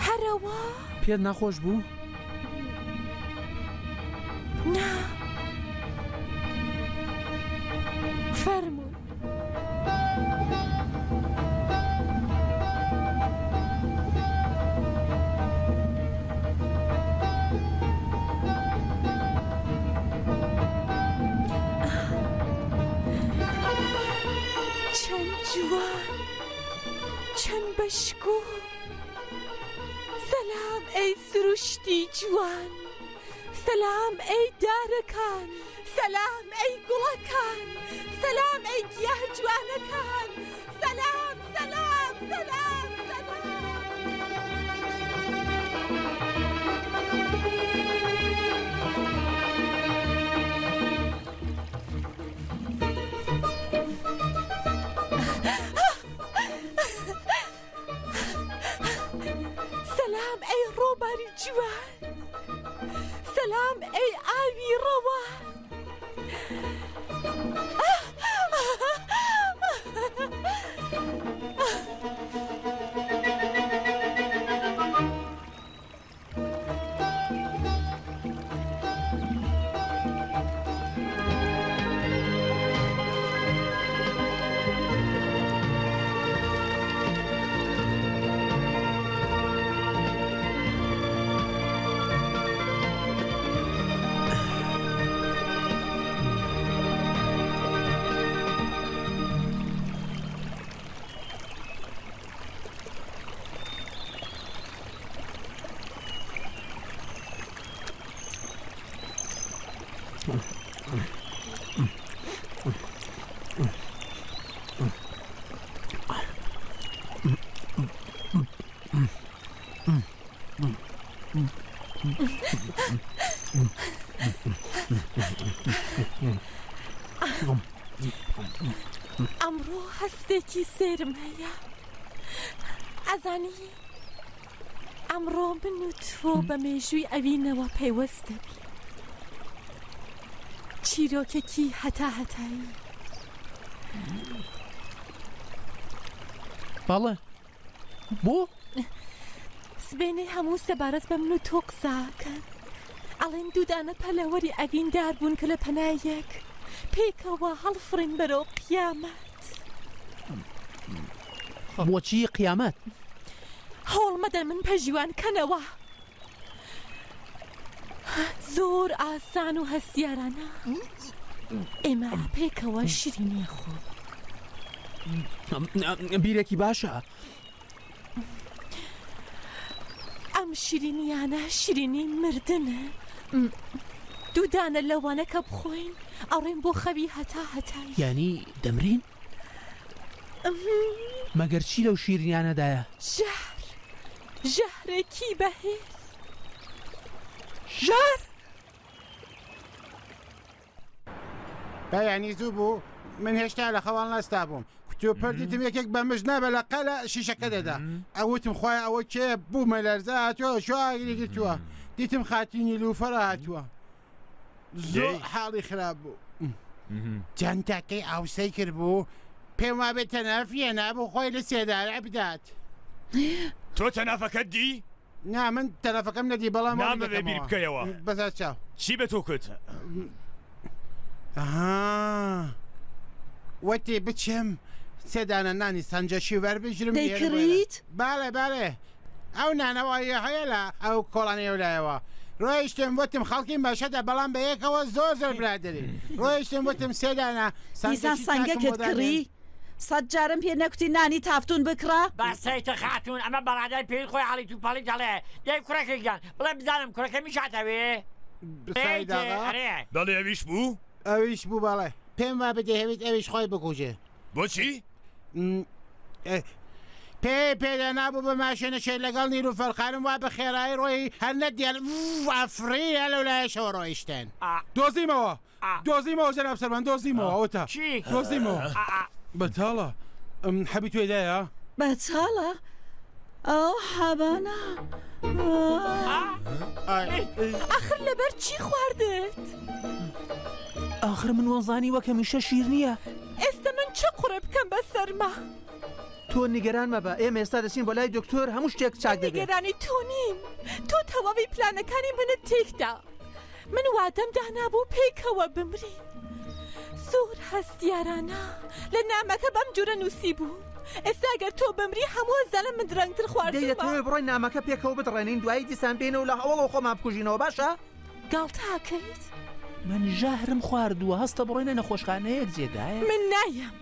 هەرەوە پێت ناخۆش بوو؟ نا فەرموون چەند جوان چەند بەشکۆ سەلام ئەی سروشتی جوان سەلام ئەی دارەکان سەلام ئەی گوڵەکان سەلام ئەی گیاه جوانەکان سەلام سەلام ئەی ڕۆباری جوان سەلام ئەی ئاوی ڕەوان ئەمڕۆ هەستێکی سێرم هەیە ئەزانی ئەمڕۆ من و تۆ بە مێژووی ئەوینەوە پەیوەست دەبی چیرۆکێکی هەتاهەتایی بەڵێ بۆ؟ سبێنێ هەموو سەبارەت بە من و تۆ قساکەن ئەڵێن دوودانە پەلەوەری ئەڤیندار بوون کە لە پەنایەک پێکەوە هەڵفڕین بەرەو قیامەت بۆچی قیامەت؟ هەوڵ مەدە من پەژیوان کەنەوە زۆر ئاسان و هەستیارانە ئێمە پێکەوە شیرینی خۆ بیرێکی باشە ئەم شیرینیانە شیرینی مردنە دوودانە لەوانە کە بخۆین ئەڕێن بۆ خەوی هەتاهەتایی یعنی دەمرین؟ مەگەر چی لەو شیرینیانەدایە؟ ژەهرێکی بەهێز ژار بەیانی زوو بوو من هێشتا لە خەواڵ ناستا بووم کتو پردیتم یەکێک بە مژنا بە لە قەلە شیشەکە دەدا ئەوتم خۆی ئەوە کێ بوومە لەرزە هاتووە شواگرێتووە دیتم خاتینی لوفەرە هاتووە زۆر حاڵی خراپ بوو جانتاکەی ئاوسەی کرد بوو پێم وابێت تەنافیە نابوو خۆی لە سێدارە بدات تۆ تەنافەکەت دی؟ نا من تەنافەکەم نەدی بەڵام نامەوێ بیر بکەیەوە بەزار چاو چی بە تۆ کرد؟ وەتی بچێم سێدانە نانی سەنجەشی وەربژرم دەیکڕیت؟ باڵێ ئەو نانەوەیە هەیە لە ئەو کۆڵانەیە لایەوە ڕۆیشتم وتم خەڵکی باشەدا بەڵام بە یەکەوە زۆر برادری ڕۆیشتم وتم سێدانە دیسان سەنگەکت کڕی؟ سەد جارم پێ نەکوتی نانی تافتون بکڕە؟ بەسەیتە خاتون ئەمە بەڕادای پێی خۆی حاڵی تو پەڵی دەڵێ دەی کوڕەکەیگیان بڵێ بزانم کوڕەکە میشاتەوێ؟ بەڵێ ئەویش بوو؟ ئەویش بوو بەڵێ پێم وا بدەهێویت ئەویش خۆی بکوژێ بۆچی؟ پێدا نابوو بە ماشێنە شێ لەگەڵ نیر و فەرخانم وا بە خێرایی ڕۆی هەر نەدیان ئافری لەو لایەشەوە ڕۆیشتێن دۆزیمەوە جەناب سەرمان دۆزیمەوە ئەوتە دۆزیمەوە بەتاڵە حەبی توێدایە؟ بەتاڵە؟ ئەو حەبانە ئاخر لەبەر چی خواردت؟ ئاخر من وەزانی وەکە میشە شیر نییە ئێستا من چه قوڕێ بکەم بە سەرما؟ تۆ نیگەران مەبە ئێمە ئێستا دەچین بۆ لای دکتۆر هەموو شتێک چاک دەبێت نیگەرانی تۆ نیم تۆ تەواوی پلانەکانی منت تێکدا من وادەم دانابوو پێیکەوە بمری زۆر هەستیارانە لە نامەکە بەم جورە نووسی بوو ئێستا ئەگەر تۆ بمری هەموو زەلە من درەنگتر خواردمە دەیدەتەوێ بڕۆی نامەکە پێکەوە بدڕێنین دوایی دیسان بێنەوە لە هەوڵەوە خۆمان بکوژینەوە باشە؟ گاڵتاکەیت؟ من ژاهرم خواردووە هەستە بڕۆینە نەخۆشخانەیەک جێدایە من نایم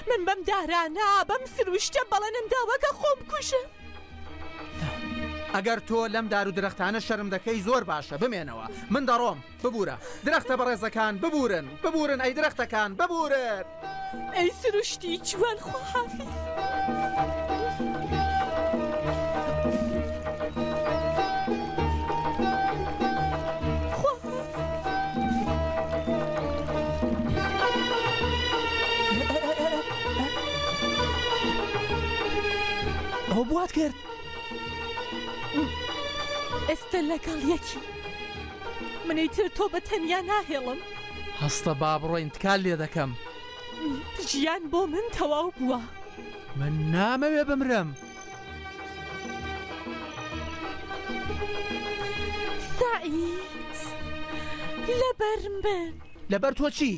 من بەم دارانە بەم سروشتە بەڵێنم داوەکە خۆم بکوژم ئەگەر تۆ لەم دار و درەختانە شەرم دەکەی زۆر باشە بمێنەوە من دەڕۆم ببوورە درەختە بەڕێزەکان ببورن ئەی درەختەکان ببورن ئەی سروشتی جوان خواحافیز ئەو بوات کرد ئێستا لەگەڵ یەکی منەیتر تۆ بە تەنیا ناهێڵم هەستە با بڕۆین تکال لێ دەکەم ژیان بۆ من تەواو بووە من نامەوێ بمرم سعید لەبەر من لەبەر تۆ چی؟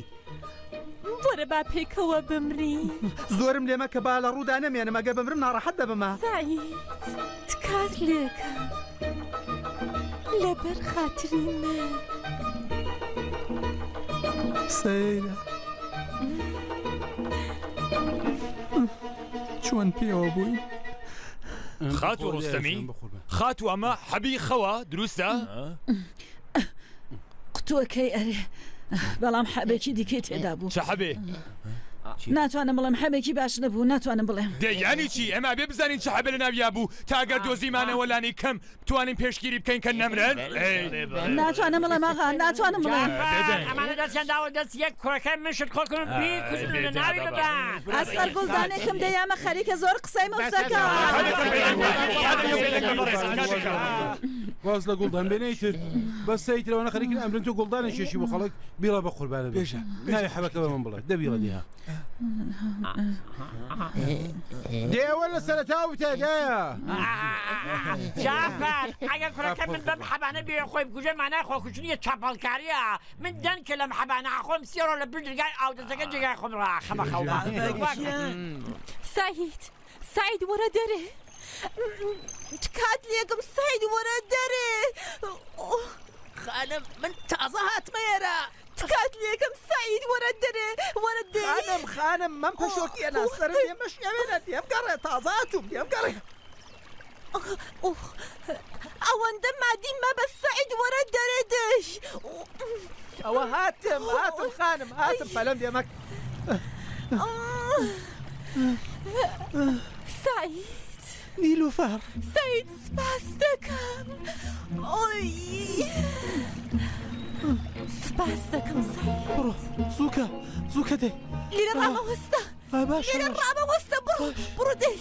وەرە با پێکەوە بمری زۆرم لێمە کە با لە ڕوودا نەمێنم ئەگەر بمرم ناڕەحەت دەبمە سعید تکات لێکە لەبەر خاتری من سەیرە چۆن پێوە بووین خاتو ڕۆستەمی خاتو ئەمە حەبی خەوە دروستە؟ قوتووەکەی ئەرێ بەڵام حەبێکی دیکەی تێدا بوو چه حەبێ؟ ناتوانم بڵێم حەبێکی باش نەبوو ناتوانم بڵێم دەیانی چی ئەمە بێ بزانین چه حەبێ لە ناویا بوو تاگەر دۆزیمانەوە لانی کەم بتوانین پێشگیری بکەین کە نەمرن ناتوانم بڵێم ئاغا ناتوانم بڵێم ئەمانە دەچەنداوە دەست یەک کوڕەکەی مشت خۆکردن بیکوژن لە ناوی ببان ئەسقەر گوڵدانێکم دەیامە خەریکە زۆر قسەی مفتەکە واز لە گوڵدان بێنیتر بەس سەیترەوەنە خەریکن ئەمرن تۆ گوڵدانی شێشی بۆ خەڵک بیڵە بە قوربانە بێژە ناوی حەبەکە بە من بڵێ دەبیڵە دیها دێوە لە سەرەتاو تێدایە جافر ئەگەر کوڕەکە من بەم حەبانە بێ خۆی بکوژێ مانای خۆکوژنیە چاپەڵکاریە من دەنکە لەم حەبانە خۆم سێڕۆ لە بردرگای ئاودەزەکە جێگای خۆم ڕاخەمە خەوڵا سعید وەرە دەرێ تکات لێگەم سعید وەرە دەرێ خانم من تازە هاتمە ئێرە تکات لێگەم سعید وەرە دەرێ وەرە دەرێ خانم من پشۆکیەنە سەرم ئێمەش ئەوێنە دێمگەڕێ تازە هاتووم دێمگەڕێ ئەوەندە مادی مەبە سعید وەرە دەرێ دەش ئەوە هاتم خانم هاتم پەلەم دێمەک سعید نیلوفەر سعید سپاس دەکەم ئۆی سپاس دەکەم سعید بڕۆ زووکە دێ لێرە ڕامەوەستە لێرە ڕامەوەستە بڕۆ دێ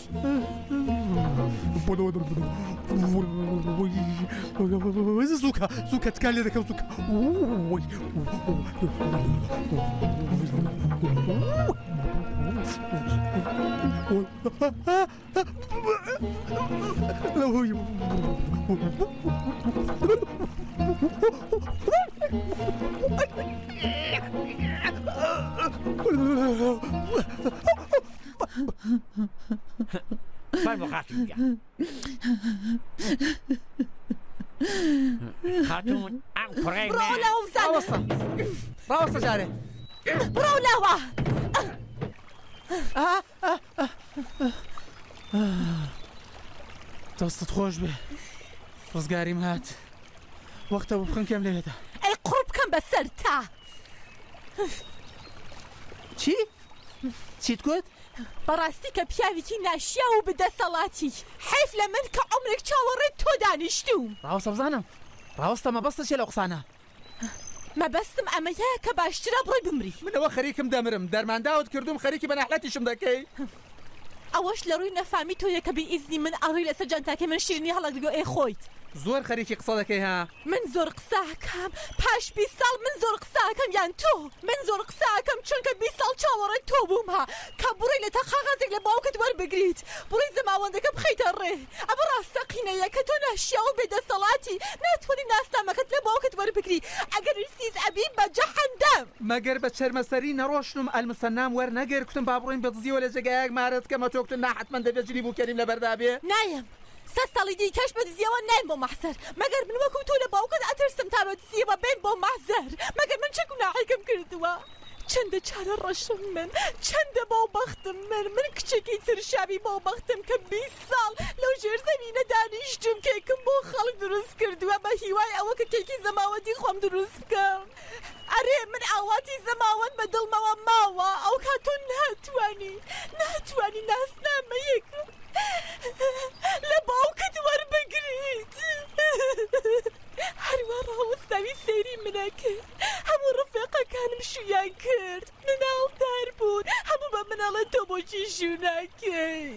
زووکە تکان لێ دەکەم زووکە فرمو خاتون جان خاتون ام كوري برو لەو ڕاوەستە جارێ برو لەوە دەستت خۆش بێ ڕزگاریم هات وەختە بۆ بخن کەم لەوێدا ئەی قوڕ بکەم بەسەر تا چیت گوت؟ بەڕاستی کە پیاوێکی ناشیا و بدەسەڵاتی حیف لە من کە عومرێک چاوەڕێت تۆ دانیشتوم ڕاوەستە بزانم ڕاوەستە مەبەستە چێ لەو قسانە مەبەستم ئەمەیە کە باشترە بڕۆی بمری منەوە خەریکم دەمرم دەرمانداوت کردوم خەریکی بەنەحلەتیشم دەکەی ئەوەش لە ڕووی نەفامی تۆیە کە بئیزنی من ئەڕووی لەسەر جانتاکەی من شیرنی هەڵەگرگۆ ئێ خۆیت زۆر خەریکی قسە دەکەی ها من زۆر قساکەم پاش 20 ساڵ من زۆر قساکەم یان تۆ من زۆر قساکەم چونکە 20 ساڵ چاوەڕێت تۆ بووم ها کە بڕی لە تا قاغازێک لە باوکت وەربگریت بڕی زەماوەندەکە بخەیتە ڕێ ئەمە ڕاستەقینەیە کە تۆ ناشیا و بێدەسەڵاتی ناتوانانی ناسنامەکەت لە باوکت وەربگری ئەگەر سیز ئەبی بە جەحەندەم مەگەر بە چەرمەسەری نەڕۆشتم ئەلمسەنام وەرنەگەر کوتم با بڕۆین بە دزیەوە لە جێگایەک مارەت کەمە تۆکتن ناحەتمەن دەبێت جلی بوو کەریم لە بەردابێ نایم سەستاڵی دیکەش بە دزیەوە نایم بۆ مەحسەر مەگەر من وەکو تۆ لە باوکت ئەترسم تا بە دزیەوە بێن بۆ مەحزەر مەگەر من چه گوناحێکم کردووە چەندە چارە ڕەشم من چەندە باوبەختم من کچێکی ترشاوی باوبەختم کە 20 ساڵ لەو ژێرزەمینە دانیشتوم کێکم بۆ خەڵک دروست کردووە بە هیوای ئەوە کە کێکی زەماوەندی خۆم دروست بکەم ئەرێ من ئاواتی زەماوەند بە دڵمەوە ماوە ئەو کاتۆ ناتوانی ناسنامەیەک لە باوکت وەربگریت هەروە ڕاوەستاوی سەیری منە کرد هەموو ڕفێقەکانم شویان کرد مناڵدار بوون هەموو بە مناڵە تۆ بۆچی شو ناکەی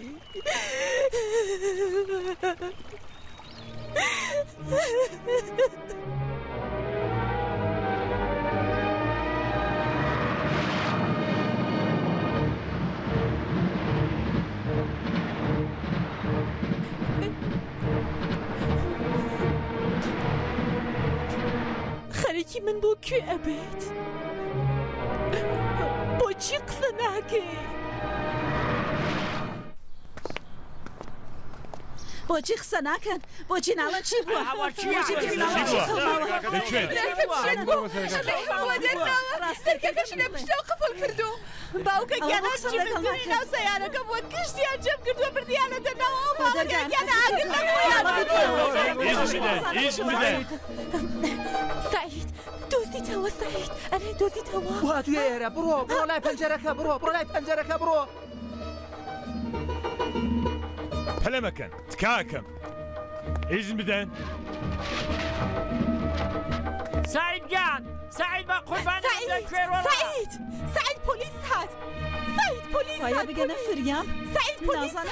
خەریکی من بۆ کوێ ئەبێت بۆچی قسە ناکەی بۆچی قسە ناکەن بۆچی ناڵە چی بووە سەرکەکەش لە پشتەوە قفڵ کردو باوکە گیاناچی بزنی ناو سەیارەکە بۆ کشتیان جەم کردووە بردیانە دەنەوە و باوەکە گیانە ئاگر نەخۆیان سعید دۆزیتەوە سعید ئەرێ دۆزیتەوە وا توێ ئێرە بڕۆ لای پەنجەرەکە بڕۆ لای پەنجەرەکە بڕۆ پەلە مەکەن تکاکەم ئیزن بدەن سعید گیان سعید بە قوربان سعید پۆلیس هات سعید پۆلیس هات بگەنە فریام سعید پۆلیس هات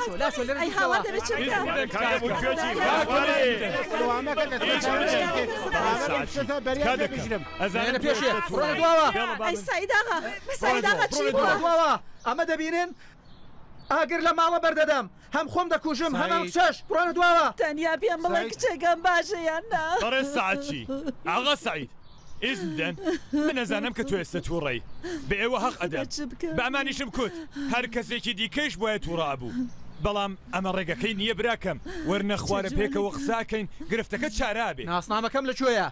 چی لاشۆ لێرە ئەی هاوار دەبێت چ ئەزانە پێشێ بڕۆ دواوە ئەی سعید ئاغا چی بووە ئەمە دەبینن ئاگر لە ماڵە بەردەدەم هەم خۆم دەکوژم هەمان چەش بڕۆنە دواوە تەنیا پێم بڵێ کچێکم باشە یان نا بەڕێ ساعتی ئاغا سعید ئیزن بدەن من ئەزانم کە تۆ ئێستا تووڕێی بە ئێوە حەق ئەدەم بە ئەمانیشم کوت هەر کەسێکی دیکەیش بۆیە تووڕا بوو بەڵام ئەمە ڕێگەکەی نییە براکەم وەرنە خوارە پێکەوە قساکەین گرفتەکە چارابێ ناسنامەکەم لەکوێیە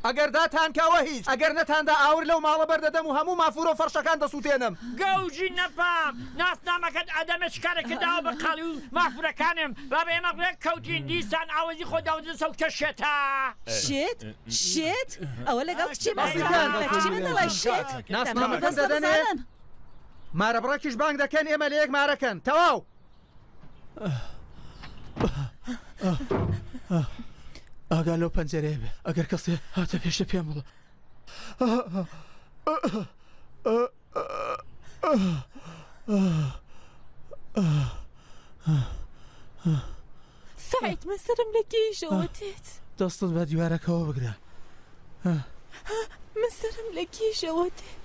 ئەگەر داتانکەوە هیچ ئەگەر نەتاندا ئاور لەو ماڵە بەردەدەم و هەموو مافورۆ فەرشەکان دەسووتێنم گەوژی نەپام ناسنامەکەت ئەدەمە شکارێکەداوە بە قاڵی و مافورەکانم با بە ئێمە ڕێک کەوتین دیسان ئاوەزی خۆ داودە سەوتە شێتە شێت ئەوە لەگەڵ کچی مەسیدان کچی من دەڵێ شێت ناسنامەکەم دەدەنێ مارە بڕێکیش بانگ دەکەن ئێمە لە یەک مارەکەن تەواو ئاگا لەو پەنجەرەیە بێ ئەگەر کەسێ هاتە پێشە پێم بڵە سعید من سرم لە گێژەوە دێت دەستت بە دیوارەکەەوە بگرە من سرم لە گێژەوە دێت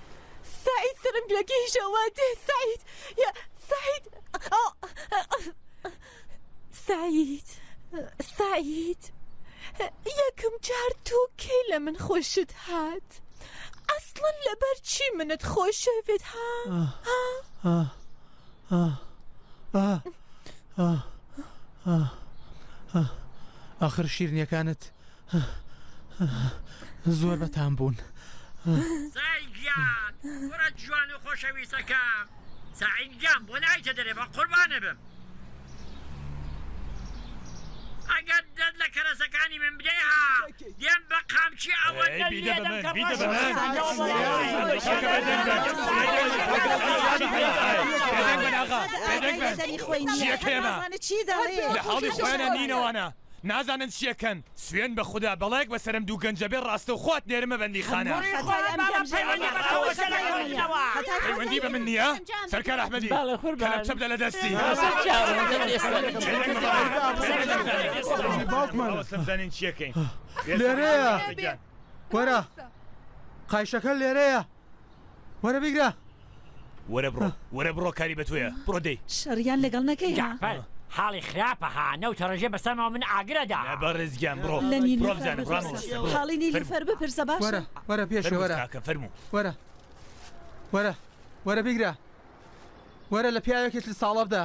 سعید سرم لە گێژەوە دێت سعید سعید سعید سعید یەکم جار تۆ کەی لە من خۆشت هات ئەسڵەن لەبەر چی منت خۆشەوێت ئاخر شیرنیەکانت زۆر بەتام بوون سعیدگیان وەرە جوان و خۆشەویستەکەم سعیدگیان بۆ نایتە دەرێ بە قوربانە بم ئەگەر دەست لە کەرەسەکانی من بدەیها دێم بە قامچی ئەوە لە حاڵی خۆیانە نینەوانە نازانن چیەکەن سوێن بە خوددا بەڵێک بەسەرم دوو گەنجەبێ ڕاستە و خۆت نێرمە بەندی خانە پەیوەندی بە من نییە سەرکار ئەحمەدی کەلەم چەپ لە دەستی سەمزانین چیەکەین لێرەیە وەرە قایشەکە لێرەیە وەرە بیگرە وەرە بڕۆ کاری بە توێە بڕۆ دەی شەریان لەگەڵ نەکەی حاڵی خراپەها نەوتە ڕژێ بەسەرمەوە من ئاگرەدا بەڕێزگیان بڕۆ حاڵی نیلوفەر بپرسە باش وەرە پێشێ وەرە وەرە بیگرە وەرە لە پیاوێکێت لە ساڵە بدە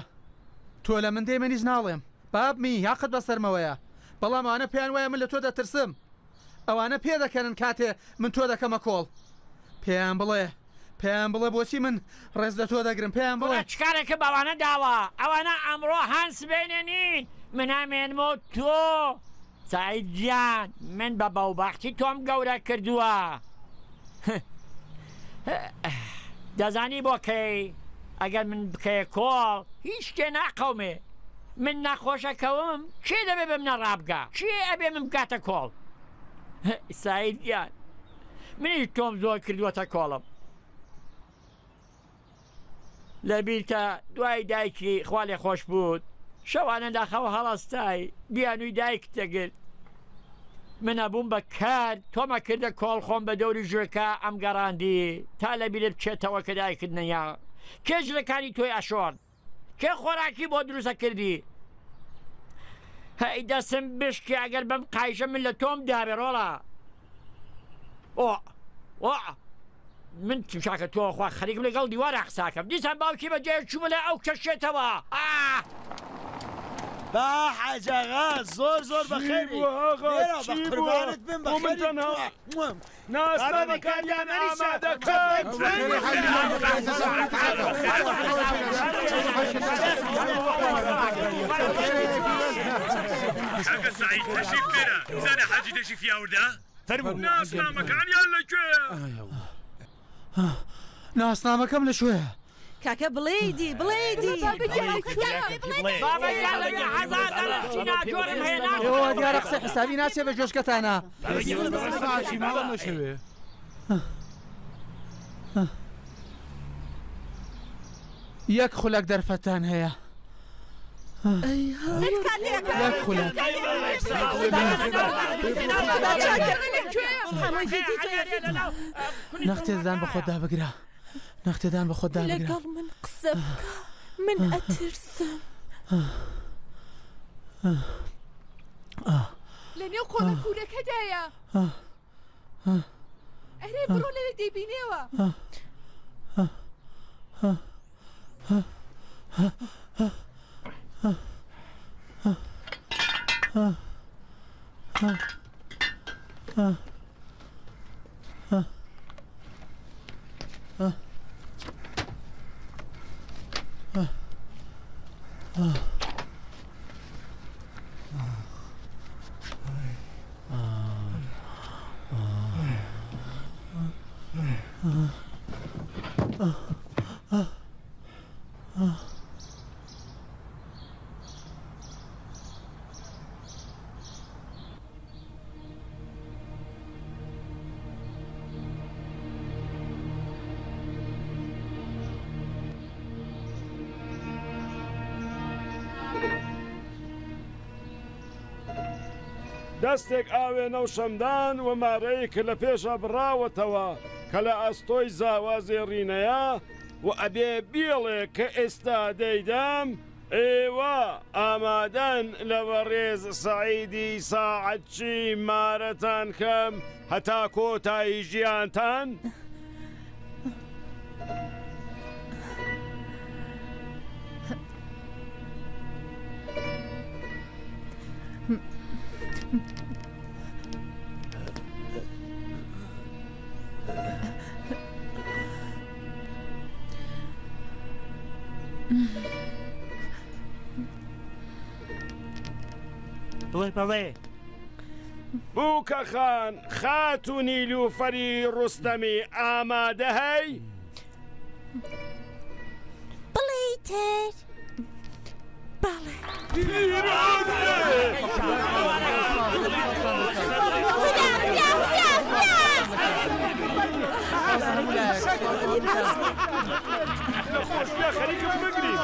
تۆ لە من دەی منیش ناڵێم بابمی یاقت بەسەرمەوەیە بەڵام ئەوانە پێیان وایە من لە تۆ دەترسم ئەوانە پێ دەکەنن کاتێ من تۆ دەکەمە کۆڵ پێیان بڵێ بۆچی من ڕێز لە تۆ دەگرم پێیان بڵێ چکارێکە بەوانە داوە ئەوانە ئەمڕۆ هەنس بێنێنین من ئامێنمەوە تۆ سعید گیان من بە بەوبەختی تۆم گەورە کردووە دەزانی بۆ کەی ئەگەر من بکەیە کۆڵ هیچ شتێ ناقەومێ من نەخۆشەکەوم کێ دەبێ بە منە ڕابگا کێ ئەبێ من بکاتە کۆڵ سعید گیان منی تۆم زۆر کردووەتە کۆڵم لەبیرکە دوای دایکی خوا لێ خۆش بوود شەوانە داخەوە هەڵەستای بیانووی دایک دەگرت منە بووم بە کار تۆمە کردە کۆڵ خۆم بە دەوری ژوەکە ئەم گەڕاندی تا لە بیرت بچێتەوە کە دایکت نەیە کێ ژلەکانی تۆی ئەشۆن کێ خۆراکی بۆ دروستە کردی هەی دەسم بشکی ئەگەر بەم قایشە من لە تۆم دابێ ڕۆڵە من تمشاکە تۆ خوا خەریکم لەگەڵ دیوارە قساکەم دیسان باوکی بە جێ چوومە لە ئەو کەشێتەوە با حەجەغا زۆر بەخێری بە قوربانت بم ناسنامەکانیان ئامادەکەن ئەگە سعید تەشریف بێرە زانە حاجی تەشریف یاوردا فەرموو ناسنامەکانیان لەکوێیە ناسنامەکەم لەکوێیە کاکە بڵێیدی ئێوە دیارە قسەی حسابی ناچێ بە جۆشکەتانە یەک خولەک دەرفەتان هەیە یەک خولەک نەختێدان بە خۆتدا بگرە نەختێدان بە خۆتدا بگرە لەگەڵ من قسە بکە من ئەترسم لە نێو قۆڵە کوولەکەدایە ئەرێ بڕۆ لەوێ دەیبینێەوە دەستێک ئاوێنە و شەمدان و مارەیە کە لە پێشە بڕاوەتەوە کە لە ئەستۆی زاوازێ ڕینەیە و ئەبێ بێڵێ کە ئێستا دەیدام ئێوە ئامادەن لەوە ڕێز سەعیدی ساعەتچی مارەتان کەم هەتا کۆتایی ژیانتان؟ بڵێ بووکە خان خاتونی لوفەری ڕوستەمی ئامادە هەی؟ بڵێیتر بەڵێ خەریکم بگرین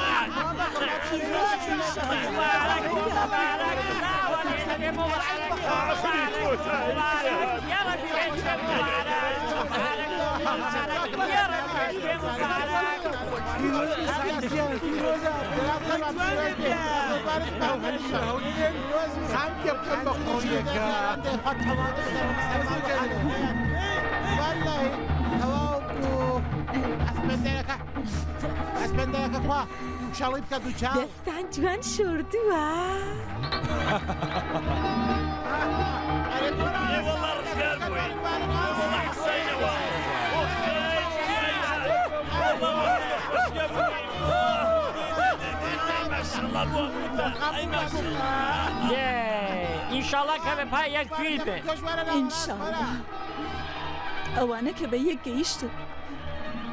ئەسپەندەکە خوا شەڵی بکە دووچاو دەستان جوان شوردووە ئینشاڵڵا کە بە پای یەک پیر بێ ئەوانە کە بە یەک گەیشتن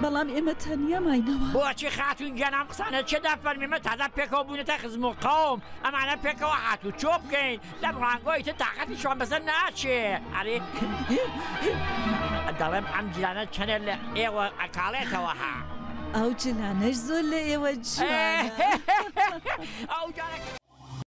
بەڵام ئێمە تەنیا ماینەوە بۆچی خاتون گەنام قسانە چێدا فەرمیمە تازە پێکەوە بوونەتە خزم و قەوم ئەمانە پێکەوە هاتوو چۆ بکەین لەم ڕانگۆی تە تااقەتی شوان بەسەر ناچێ ئەرێ دەڵێم ئەم جیلانە چەنە لە ئێوە ئەکاڵێتەوە ها ئەو جلانەش زۆر لە ئێوە جوانە ئەو جارێک